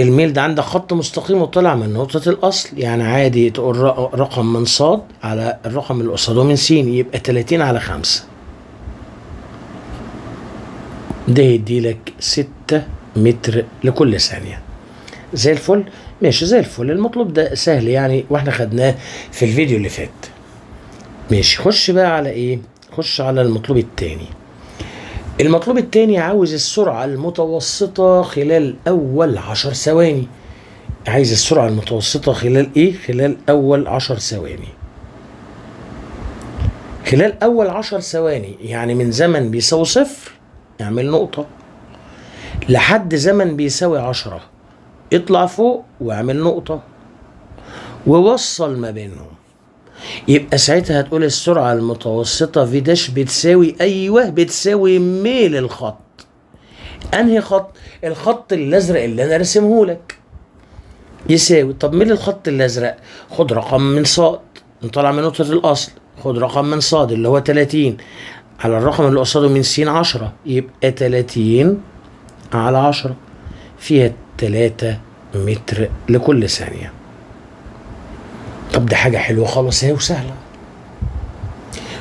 الميل ده عندك خط مستقيم وطلع من نقطة الأصل، يعني عادي تقول رقم من صاد على الرقم اللي قصاده من س، يبقى 30 على 5. ده يديلك 6 متر لكل ثانية. زي الفل؟ ماشي زي الفل. المطلوب ده سهل يعني، واحنا خدناه في الفيديو اللي فات. ماشي، خش بقى على ايه؟ خش على المطلوب التاني. المطلوب التاني عاوز السرعة المتوسطة خلال أول 10 ثواني. عايز السرعة المتوسطة خلال إيه؟ خلال أول 10 ثواني. خلال أول 10 ثواني يعني من زمن بيساوي 0 اعمل نقطة لحد زمن بيساوي 10 اطلع فوق واعمل نقطة ووصل ما بينهم. يبقى ساعتها هتقول السرعة المتوسطة في داش بتساوي بتساوي ميل الخط. انهي خط؟ الخط الازرق اللي انا رسمه لك. يساوي، طب ميل الخط الازرق خد رقم من صاد نطلع من نقطة الاصل، خد رقم من صاد اللي هو 30 على الرقم اللي قصاده من س 10، يبقى 30 على 10 فيها 3 متر لكل ثانية. طب دي حاجة حلوة خالص اهي وسهلة.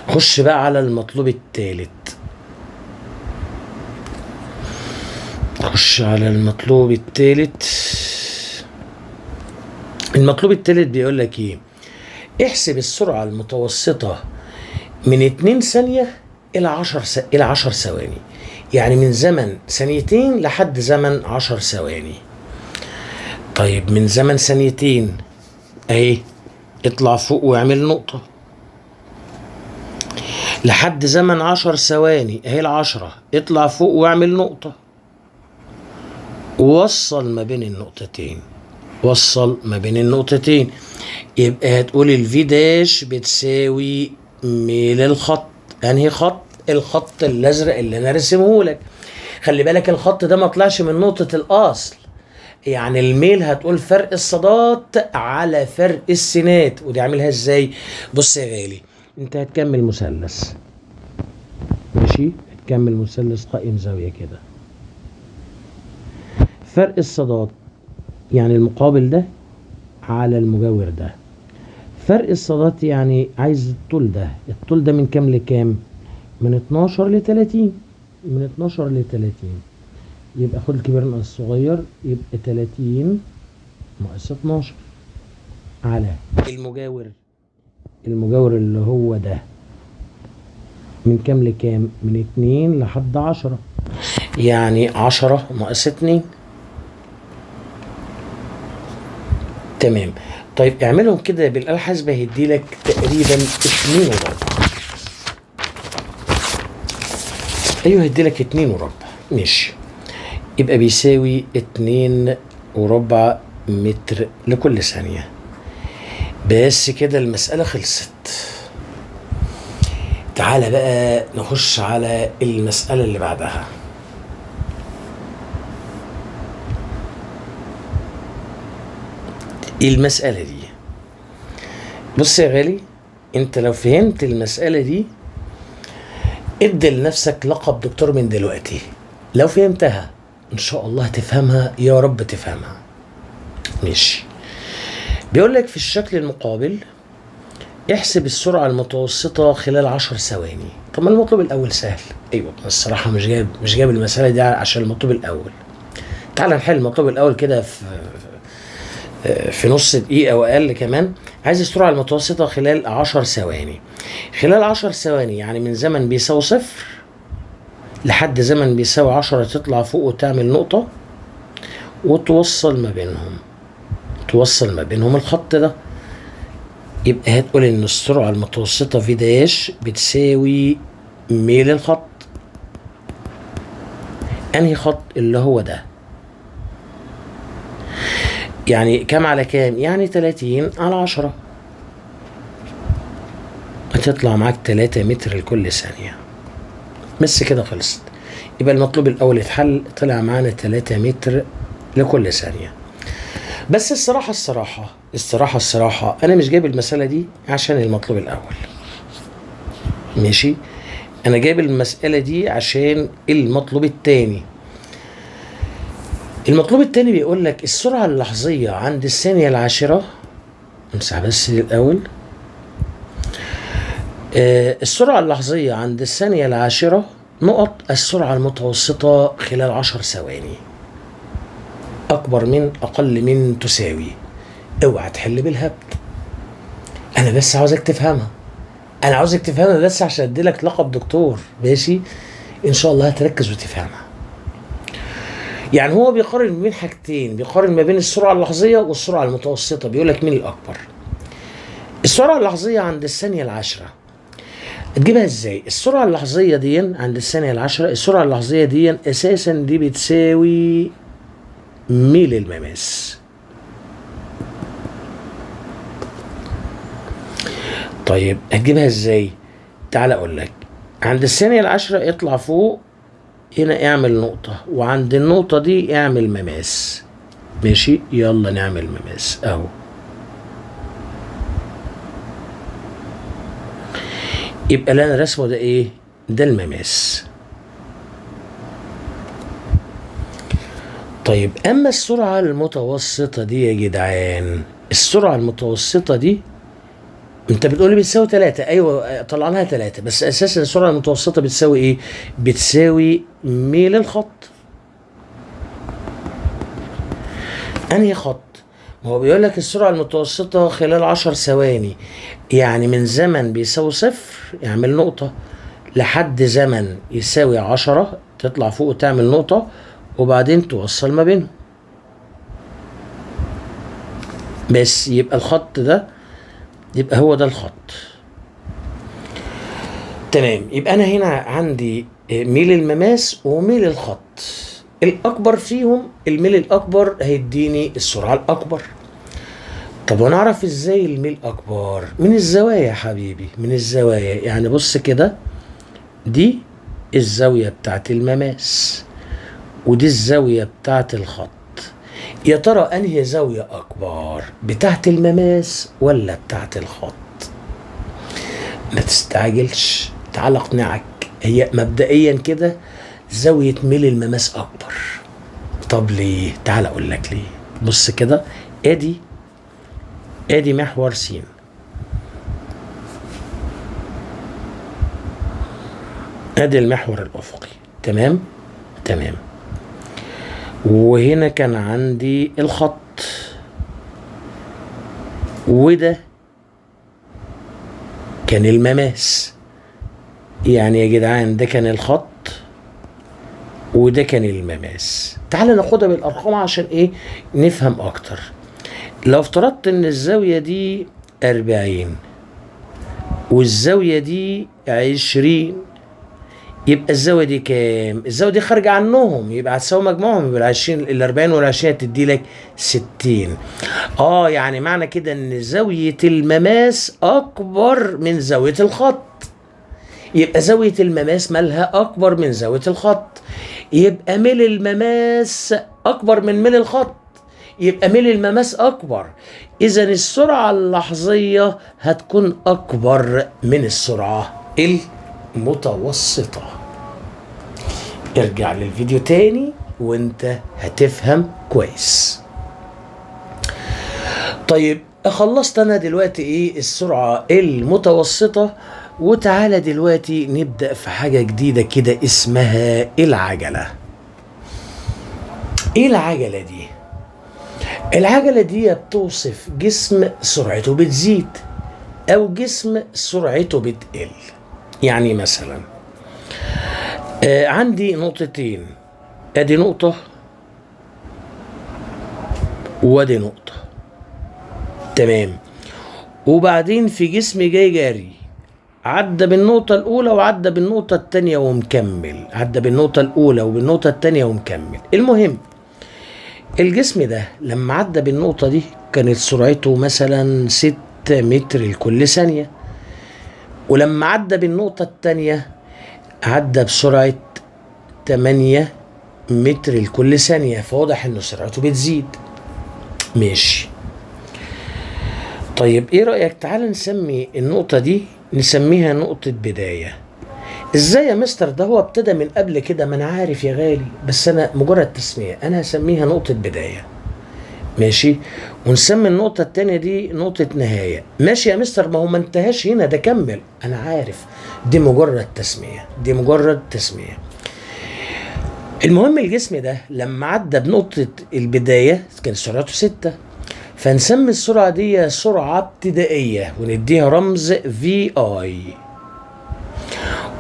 خش بقى على المطلوب الثالث. خش على المطلوب الثالث. المطلوب الثالث بيقول لك ايه؟ احسب السرعة المتوسطة من 2 ثانية إلى 10 ثواني، يعني من زمن ثانيتين لحد زمن 10 ثواني. طيب من زمن ثانيتين اهي اطلع فوق واعمل نقطة لحد زمن 10 ثواني اهي 10، اطلع فوق واعمل نقطة ووصل ما بين النقطتين. وصل ما بين النقطتين، يبقى هتقول الفي داش بتساوي ميل الخط. انهي خط؟ الخط الازرق اللي انا رسمه لك. خلي بالك الخط ده ما طلعش من نقطة الاصل، يعني الميل هتقول فرق الصادات على فرق السينات. ودي عاملها ازاي؟ بص يا غالي، انت هتكمل مثلث، ماشي؟ هتكمل مثلث قائم زاوية كده. فرق الصادات يعني المقابل ده على المجاور ده. فرق الصادات يعني عايز الطول ده. الطول ده من كام لكام؟ من 12 ل 30. من 12 ل 30 يبقى خد الكبير ناقص الصغير، يبقى 30 ناقص 12 على المجاور. المجاور اللي هو ده من كام لكام؟ من 2 لحد 10، يعني 10 ناقص 2. تمام. طيب اعملهم كده بالآلة الحاسبة هيديلك تقريبا 2 وربع. ايوه هيديلك 2 وربع. ماشي، يبقى بيساوي 2 وربع متر لكل ثانية. بس كده المسألة خلصت. تعالى بقى نخش على المسألة اللي بعدها. المسألة دي بص يا غالي، انت لو فهمت المسألة دي ادي لنفسك لقب دكتور من دلوقتي. لو فهمتها ان شاء الله هتفهمها، يا رب تفهمها. ماشي. بيقول لك في الشكل المقابل احسب السرعة المتوسطة خلال 10 ثواني. طب ما المطلوب الأول سهل. أيوة الصراحة مش جايب المسألة دي عشان المطلوب الأول. تعال نحل المطلوب الأول كده في نص دقيقة وأقل كمان. عايز السرعة المتوسطة خلال 10 ثواني. خلال 10 ثواني يعني من زمن بيساوي 0 لحد زمن بيساوي 10 تطلع فوق وتعمل نقطة وتوصل ما بينهم الخط ده. يبقى هتقول ان السرعة المتوسطة في داش بتساوي ميل الخط. انهي خط؟ اللي هو ده. يعني كام على كام؟ يعني 30 على 10. هتطلع معاك 3 متر لكل ثانية. بس كده خلصت. يبقى المطلوب الاول اتحل، طلع معانا 3 متر لكل ثانية. بس الصراحة انا مش جايب المسألة دي عشان المطلوب الاول. ماشي. انا جايب المسألة دي عشان المطلوب التاني. المطلوب التاني بيقول لك السرعة اللحظية عند الثانية العاشرة. امسح بس الاول. السرعة اللحظية عند الثانية العاشرة نقط السرعة المتوسطة خلال 10 ثواني. اكبر من، اقل من، تساوي. اوعى تحل بالهبد. انا بس عاوزك تفهمها. بس عشان اديلك لقب دكتور. ماشي. ان شاء الله هتركز وتفهمها. يعني هو بيقارن بين حاجتين، بيقارن ما بين السرعة اللحظية والسرعة المتوسطة. بيقول لك مين الأكبر. السرعة اللحظية عند الثانية العاشرة تجيبها ازاي؟ السرعة اللحظية دي عند الثانية العاشرة، السرعة اللحظية دي أساسا دي بتساوي ميل المماس. طيب هتجيبها ازاي؟ تعال اقول لك. عند الثانية العاشرة اطلع فوق هنا اعمل نقطة، وعند النقطة دي اعمل مماس. ماشي. يلا نعمل مماس اهو. يبقى اللي انا رسمه ده ايه؟ ده المماس. طيب اما السرعة المتوسطة دي يا جدعان، السرعة المتوسطة دي انت بتقولي بتساوي 3. ايوه طلعناها 3، بس اساسا السرعة المتوسطة بتساوي ايه؟ بتساوي ميل الخط. انهي خط؟ ما هو بيقول لك السرعة المتوسطة خلال 10 ثواني، يعني من زمن بيساوي 0 يعمل نقطة لحد زمن يساوي 10 تطلع فوق وتعمل نقطة وبعدين توصل ما بينهم. بس يبقى الخط ده، يبقى هو ده الخط. تمام. يبقى انا هنا عندي ميل المماس وميل الخط. الاكبر فيهم الميل الاكبر هيديني السرعة الاكبر. طب ونعرف ازاي الميل اكبر؟ من الزوايا يا حبيبي، من الزوايا. يعني بص كده، دي الزاوية بتاعت المماس ودي الزاوية بتاعت الخط. يا ترى انهي زاوية اكبر، بتاعت المماس ولا بتاعت الخط؟ ما تستعجلش، تعال اقنعك. هي مبدئيا كده زاوية ميل المماس اكبر. طب ليه؟ تعال اقول لك ليه. بص كده، ادي محور س، ادي المحور الافقي. تمام. وهنا كان عندي الخط، وده كان المماس. يعني يا جدعان ده كان الخط وده كان المماس. تعال ناخدها بالارقام عشان ايه؟ نفهم اكتر. لو افترضت ان الزاوية دي 40 والزاوية دي 20، يبقى الزاوية دي كام؟ الزاوية دي خارجة عنهم، يبقى هتساوي مجموعهم، يبقى ال 40 وال 20 هتدي لك 60. يعني معنى كده ان زاوية المماس اكبر من زاوية الخط. يبقى زاوية المماس مالها اكبر من زاوية الخط، يبقى ميل المماس اكبر من ميل الخط، يبقى ميل المماس اكبر. اذا السرعة اللحظية هتكون اكبر من السرعة المتوسطة. ارجع للفيديو تاني وانت هتفهم كويس. طيب خلصت انا دلوقتي السرعة المتوسطة، وتعالى دلوقتي نبدأ في حاجة جديدة كده اسمها العجلة. ايه العجلة دي؟ العجلة دي بتوصف جسم سرعته بتزيد او جسم سرعته بتقل. يعني مثلا عندي نقطتين، ادي نقطة وادي نقطة، تمام، وبعدين في جسم جاي جاري عدى بالنقطة الأولى وعدى بالنقطة التانية ومكمل، عدى بالنقطة الأولى وبالنقطة التانية ومكمل. المهم الجسم ده لما عدى بالنقطة دي كانت سرعته مثلا 6 متر لكل ثانية، ولما عدى بالنقطة التانية عدى بسرعة 8 متر لكل ثانية، فواضح إن سرعته بتزيد. ماشي، طيب ايه رأيك تعال نسمي النقطة دي نسميها نقطة بداية. ازاي يا مستر؟ ده هو ابتدى من قبل كده. ما انا عارف يا غالي، بس انا مجرد تسمية، انا هسميها نقطة بداية. ماشي، ونسمي النقطة التانية دي نقطة نهاية. ماشي يا مستر، ما هو ما انتهاش هنا، ده كمل. انا عارف، دي مجرد تسمية، دي مجرد تسمية. المهم الجسم ده لما عدى بنقطة البداية كان سرعته 6، فنسمي السرعة دي سرعة ابتدائية ونديها رمز في اي.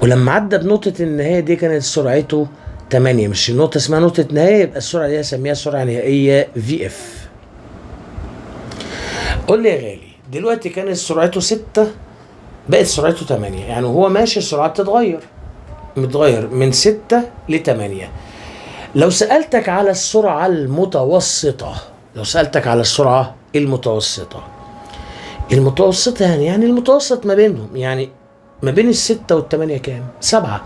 ولما عدى بنقطة النهاية دي كانت سرعته 8، مش النقطة اسمها نقطة نهاية، يبقى السرعة دي هسميها سرعة نهائية في اف. قول لي يا غالي، دلوقتي كانت سرعته 6 بقت سرعته 8، يعني وهو ماشي السرعة متغير من 6 ل 8. لو سألتك على السرعة المتوسطة، المتوسطة يعني المتوسط ما بينهم، يعني ما بين 6 و8 كام؟ 7.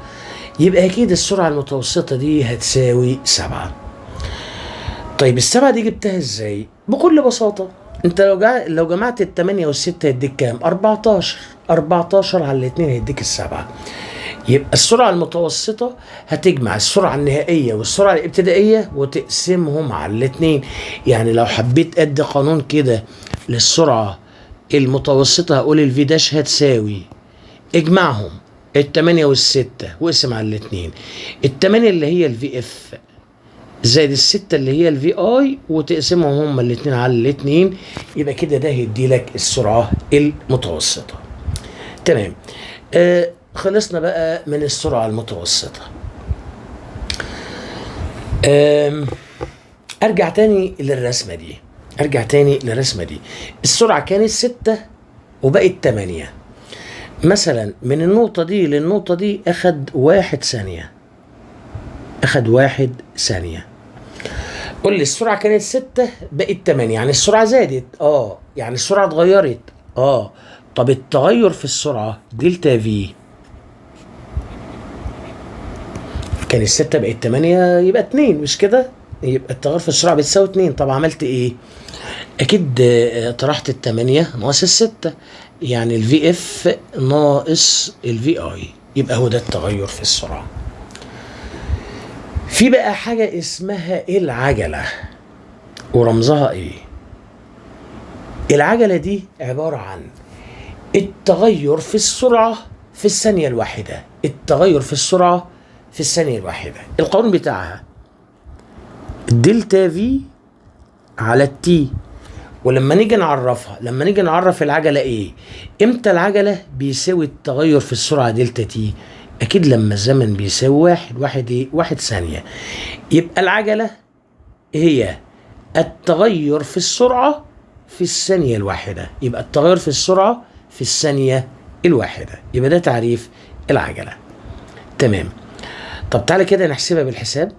يبقى أكيد السرعة المتوسطة دي هتساوي 7. طيب ال7 دي جبتها ازاي؟ بكل بساطة، انت لو جمعت ال8 وال6 هيديك كام؟ 14. 14 على الاتنين هيديك ال7. يبقى السرعة المتوسطة هتجمع السرعة النهائية والسرعة الابتدائية وتقسمهم على الاتنين. يعني لو حبيت ادي قانون كده للسرعة المتوسطة هقول الفي داش هتساوي اجمعهم ال8 وال6 واقسم على الاتنين. ال8 اللي هي الفي اف زائد ال6 اللي هي الفي اي وتقسمهم هما الاتنين على الاتنين، يبقى كده ده هيدي لك السرعة المتوسطة. تمام، خلصنا بقى من السرعة المتوسطة. ارجع تاني للرسمة دي. السرعة كانت 6 وبقت 8. مثلا من النقطة دي للنقطة دي اخد 1 ثانية. قول لي السرعة كانت 6 بقت 8، يعني السرعة زادت، يعني السرعة اتغيرت، طب التغير في السرعة دلتا في كان 6 بقت 8 يبقى 2، مش كده؟ يبقى التغير في السرعة بتساوي 2. طب عملت ايه؟ اكيد طرحت ال8 ناقص ال6، يعني الفي اف ناقص الفي اي، يبقى هو ده التغير في السرعة. في بقى حاجة اسمها العجلة، ورمزها ايه؟ العجلة دي عبارة عن التغير في السرعة في الثانية الواحدة. القانون بتاعها دلتا في على التي. ولما نيجي نعرف العجلة ايه؟ امتى العجلة بيساوي التغير في السرعة دلتا تي؟ اكيد لما الزمن بيساوي 1 ثانية. يبقى العجلة هي التغير في السرعة في الثانية الواحدة، يبقى التغير في السرعة في الثانية الواحدة، يبقى ده تعريف العجلة. تمام، طب تعالى كده نحسبها بالحساب.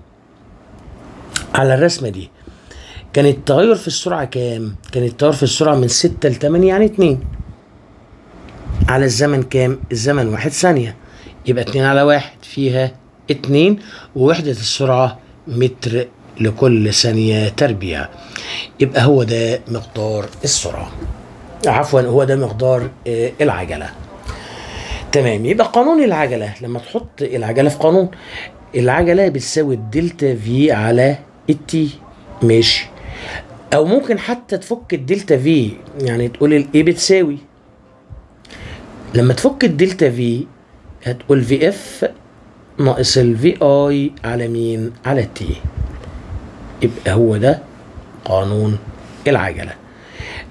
على الرسمة دي كان التغير في السرعة كام؟ كان التغير في السرعة من 6 ل 8 يعني 2. على الزمن كام؟ الزمن 1 ثانية، يبقى 2 على 1 فيها 2، ووحدة السرعة متر لكل ثانية تربيع. يبقى هو ده مقدار السرعة، عفوا هو ده مقدار العجلة. تمام. يبقى قانون العجلة، لما تحط العجلة في قانون، العجلة بتساوي الدلتا في على التي. ماشي. او ممكن حتى تفك الدلتا في، يعني تقول الاي بتساوي، لما تفك الدلتا في هتقول في اف ناقص الفي اي على مين؟ على التي. يبقى هو ده قانون العجلة.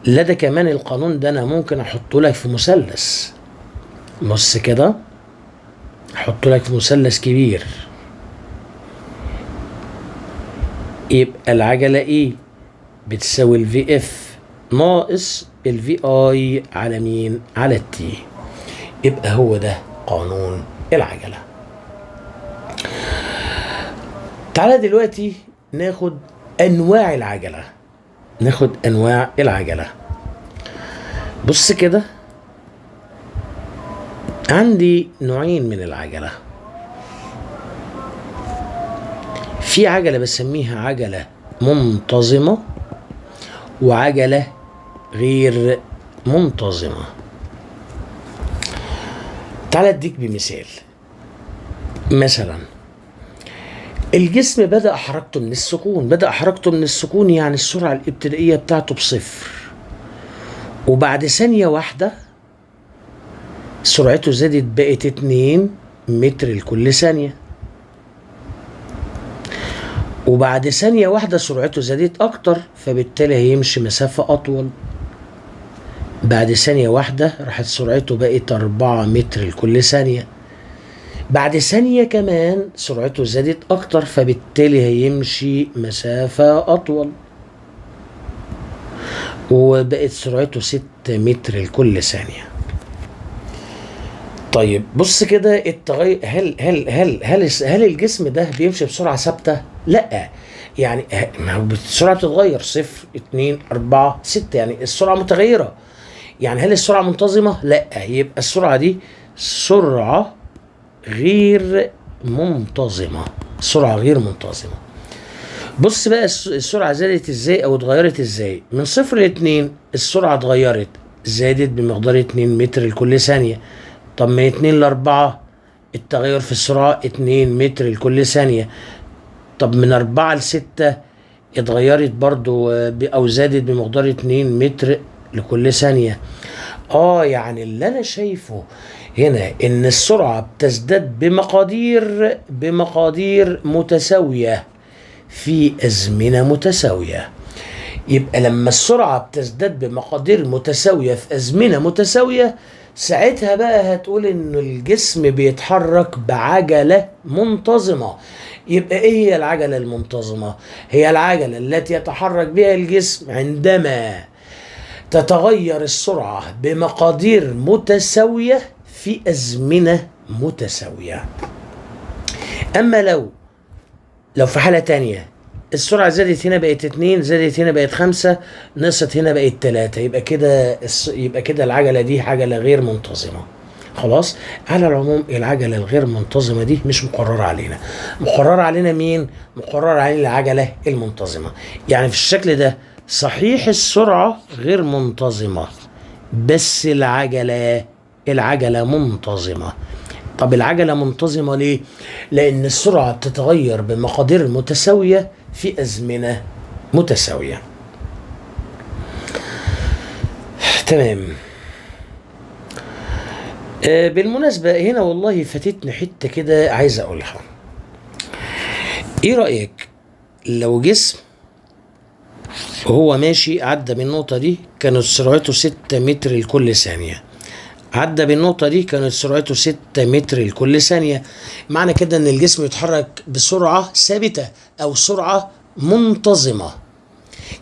لا ده كمان القانون ده انا ممكن احطه لك في مثلث. بص كده، احطه لك في مثلث كبير. يبقى العجلة ايه؟ بتساوي الفي اف ناقص الفي اي على مين؟ على التي. يبقى هو ده قانون العجلة. تعالى دلوقتي ناخد انواع العجلة. ناخد انواع العجلة. بص كده، عندي نوعين من العجلة. في عجلة بسميها عجلة منتظمة، وعجلة غير منتظمة. تعال اديك بمثال. مثلا الجسم بدأ حركته من السكون. بدأ حركته من السكون يعني السرعة الابتدائية بتاعته بصفر، وبعد ثانية واحدة سرعته زادت بقت 2 متر لكل ثانية، وبعد ثانية واحدة سرعته زادت أكتر، فبالتالي هيمشي مسافة أطول. بعد ثانية واحدة راحت سرعته بقت 4 متر لكل ثانية. بعد ثانية كمان سرعته زادت أكتر، فبالتالي هيمشي مسافة أطول، وبقت سرعته 6 متر لكل ثانية. طيب بص كده التغير، هل الجسم ده بيمشي بسرعة ثابتة؟ لا، يعني السرعة بتتغير، 0 2 4 6، يعني السرعة متغيرة. يعني هل السرعة منتظمة؟ لا، يبقى السرعة دي سرعة غير منتظمة. سرعة غير منتظمة. بص بقى السرعة زادت ازاي او اتغيرت ازاي؟ من 0 ل 2 السرعة اتغيرت، زادت بمقدار 2 متر لكل ثانية. طب من 2 ل 4 التغير في السرعة 2 متر لكل ثانية. طب من 4 ل 6 اتغيرت برضو او زادت بمقدار 2 متر لكل ثانية. يعني اللي انا شايفه هنا ان السرعة بتزداد بمقادير متساوية في ازمنة متساوية. يبقى لما السرعة بتزداد بمقادير متساوية في ازمنة متساوية، ساعتها بقى هتقول ان الجسم بيتحرك بعجلة منتظمة. يبقى ايه هي العجلة المنتظمة؟ هي العجلة التي يتحرك بها الجسم عندما تتغير السرعة بمقادير متساوية في أزمنة متساوية. أما لو في حالة تانية السرعة زادت هنا بقت 2، زادت هنا بقت 5، نقصت هنا بقت 3، يبقى كده العجلة دي عجلة غير منتظمة. خلاص. على العموم العجلة الغير منتظمة دي مش مقررة علينا. مقررة علينا مين؟ مقررة علينا العجلة المنتظمة. يعني في الشكل ده صحيح السرعة غير منتظمة، بس العجلة منتظمة. طب العجلة منتظمة ليه؟ لأن السرعة بتتغير بمقادير متساوية في أزمنة متساوية. تمام. بالمناسبة هنا والله فاتتني حتة كده عايز أقولها. إيه رأيك لو جسم وهو ماشي عدى بالنقطة دي كانت سرعته 6 متر لكل ثانية، عدى بالنقطة دي كانت سرعته 6 متر لكل ثانية، معنى كده ان الجسم يتحرك بسرعة ثابتة او سرعة منتظمة.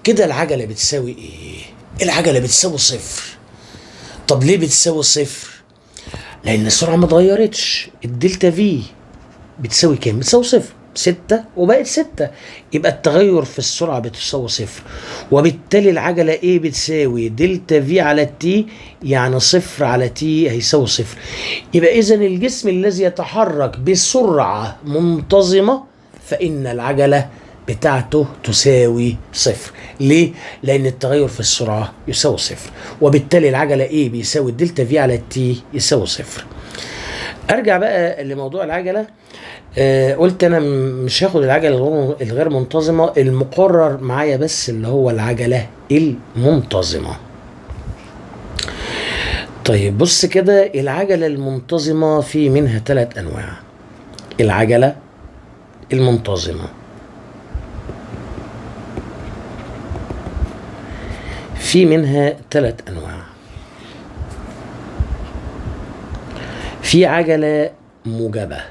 كده العجلة بتساوي ايه؟ العجلة بتساوي 0. طب ليه بتساوي 0؟ لان السرعة ما اتغيرتش، الدلتا في بتساوي كام؟ بتساوي صفر. 6 وبقت 6، يبقى التغير في السرعة بتساوي صفر، وبالتالي العجلة ايه بتساوي دلتا في على تي، يعني صفر على تي هيساوي صفر. يبقى اذا الجسم الذي يتحرك بسرعة منتظمة فإن العجلة بتاعته تساوي صفر. ليه؟ لأن التغير في السرعة يساوي صفر، وبالتالي العجلة ايه بيساوي الدلتا في على تي يساوي صفر. ارجع بقى لموضوع العجلة. قلت انا مش هاخد العجله الغير منتظمه، المقرر معايا بس اللي هو العجله المنتظمه. طيب بص كده، العجله المنتظمه في منها 3 انواع. العجله المنتظمه في منها 3 انواع. في عجله موجبه،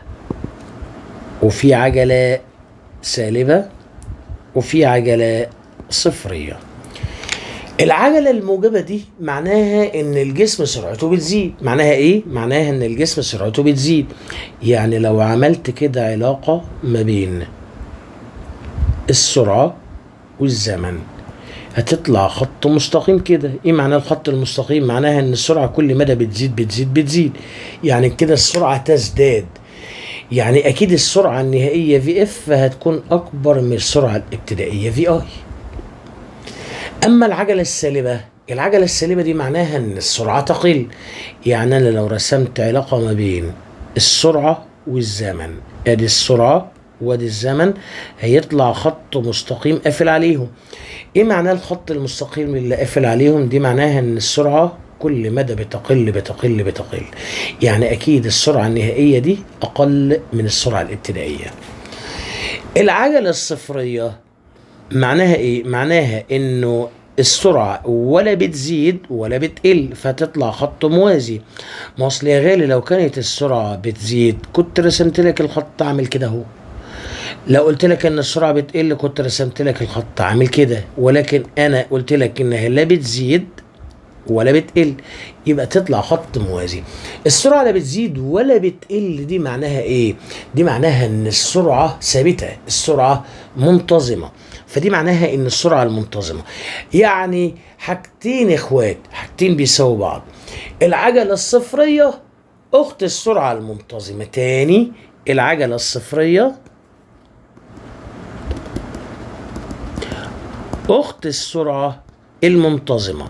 وفي عجلة سالبة، وفي عجلة صفرية. العجلة الموجبة دي معناها ان الجسم سرعته بتزيد. معناها ايه؟ معناها ان الجسم سرعته بتزيد. يعني لو عملت كده علاقة ما بين السرعة والزمن هتطلع خط مستقيم كده. ايه معنى الخط المستقيم؟ معناها ان السرعة كل مدى بتزيد بتزيد بتزيد، يعني كده السرعة تزداد. يعني اكيد السرعه النهائيه في اف هتكون اكبر من السرعه الابتدائيه في اي. اما العجله السالبه، العجله السالبه دي معناها ان السرعه تقل. يعني انا لو رسمت علاقه ما بين السرعه والزمن، ادي السرعه وادي الزمن، هيطلع خط مستقيم قافل عليهم. ايه معنى الخط المستقيم اللي قافل عليهم؟ دي معناها ان السرعه كل مدى بتقل بتقل بتقل، يعني اكيد السرعه النهائيه دي اقل من السرعه الابتدائيه. العجله الصفريه معناها ايه؟ معناها انه السرعه ولا بتزيد ولا بتقل، فتطلع خط موازي. ما اصل يا غالي لو كانت السرعه بتزيد كنت رسمت لك الخط عامل كده اهو، لو قلت لك ان السرعه بتقل كنت رسمت لك الخط عامل كده، ولكن انا قلت لك انها لا بتزيد ولا بتقل، يبقى تطلع خط موازي. السرعه لا بتزيد ولا بتقل دي معناها ايه؟ دي معناها ان السرعه ثابته، السرعه منتظمه، فدي معناها ان السرعه المنتظمه. يعني حاجتين اخوات، حاجتين بيساووا بعض. العجله الصفريه اخت السرعه المنتظمه. تاني، العجله الصفريه اخت السرعه المنتظمه.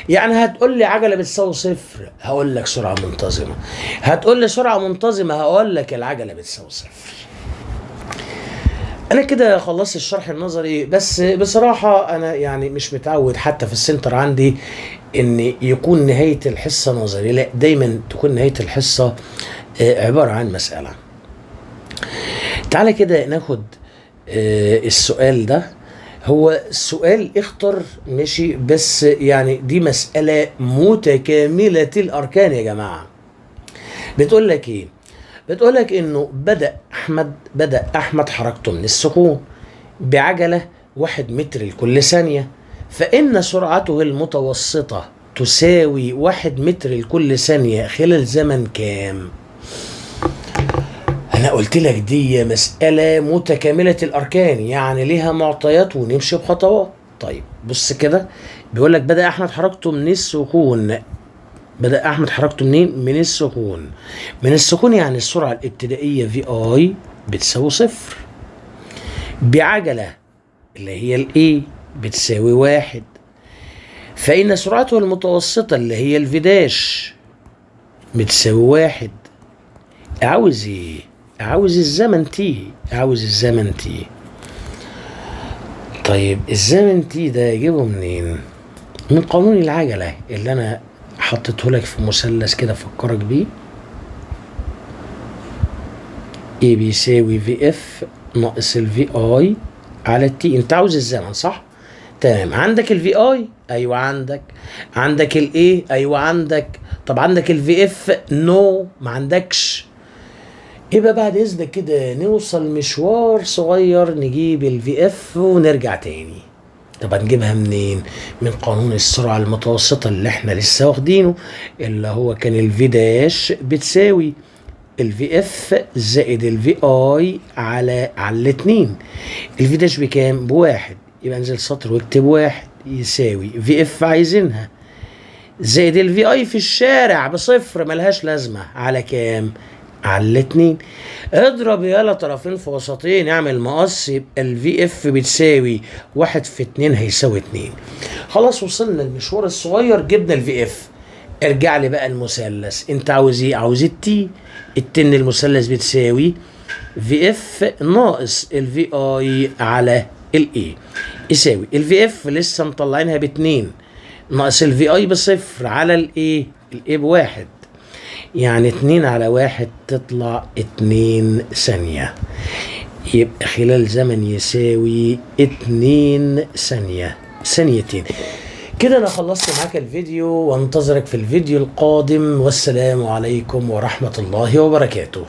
يعني هتقول لي عجله بتساوي صفر، هقول لك سرعه منتظمه. هتقول لي سرعه منتظمه، هقول لك العجله بتساوي صفر. انا كده خلصت الشرح النظري، بس بصراحه انا يعني مش متعود حتى في السنتر عندي ان يكون نهايه الحصه نظري، لا دايما تكون نهايه الحصه عباره عن مساله. تعالى كده ناخد السؤال ده. هو السؤال اختر ماشي، بس يعني دي مسألة متكاملة الأركان يا جماعة. بتقول لك إيه؟ بتقول لك إنه بدأ أحمد حركته من السكون بعجلة 1 متر لكل ثانية، فإن سرعته المتوسطة تساوي 1 متر لكل ثانية خلال زمن كام؟ أنا قلت لك دي مسألة متكاملة الأركان، يعني ليها معطيات ونمشي بخطوات. طيب بص كده، بيقول لك بدأ أحمد حركته من السكون. بدأ أحمد حركته منين؟ من السكون. من السكون يعني السرعة الابتدائية في آي بتساوي صفر، بعجلة اللي هي الإيه بتساوي 1، فإن سرعته المتوسطة اللي هي الفي داش بتساوي 1. عاوز إيه؟ عاوز الزمن تي، عاوز الزمن تي. طيب الزمن تي ده يجيبه منين؟ من قانون العجلة اللي انا حطيته لك في مثلث كده فكرك بيه. اي بيساوي في اف ناقص الفي اي على التي. انت عاوز الزمن صح؟ تمام. عندك الفي اي؟ ايوه عندك. عندك الايه؟ ايوه عندك. طب عندك الفي اف؟ نو ما عندكش. يبقى بعد اذنك كده نوصل مشوار صغير نجيب الفي اف ونرجع تاني. طب هنجيبها منين؟ من قانون السرعة المتوسطة اللي احنا لسه واخدينه، اللي هو كان الفي داش بتساوي الفي اف زائد الفي اي على الاتنين. الفي داش بكام؟ بواحد، يبقى انزل سطر واكتب واحد يساوي في اف عايزينها زائد الفي اي في الشارع بصفر ملهاش لازمه على كام؟ على الاتنين. اضرب يالا طرفين في وسطين اعمل مقص، يبقى الفي اف بتساوي واحد في اتنين هيساوي اتنين. خلاص وصلنا المشوار الصغير، جبنا الفي اف. ارجع لي بقى المثلث، انت عاوز ايه؟ عاوز التي. التن المثلث بتساوي في اف ناقص الفي اي على الاي، يساوي الفي اف لسه مطلعينها باتنين ناقص الفي اي بصفر على الايه؟ الايه بواحد، يعني 2 على 1 تطلع 2 ثانية، يبقى خلال زمن يساوي 2 ثانية، ثانيتين. كده انا خلصت معاك الفيديو، وانتظرك في الفيديو القادم، والسلام عليكم ورحمة الله وبركاته.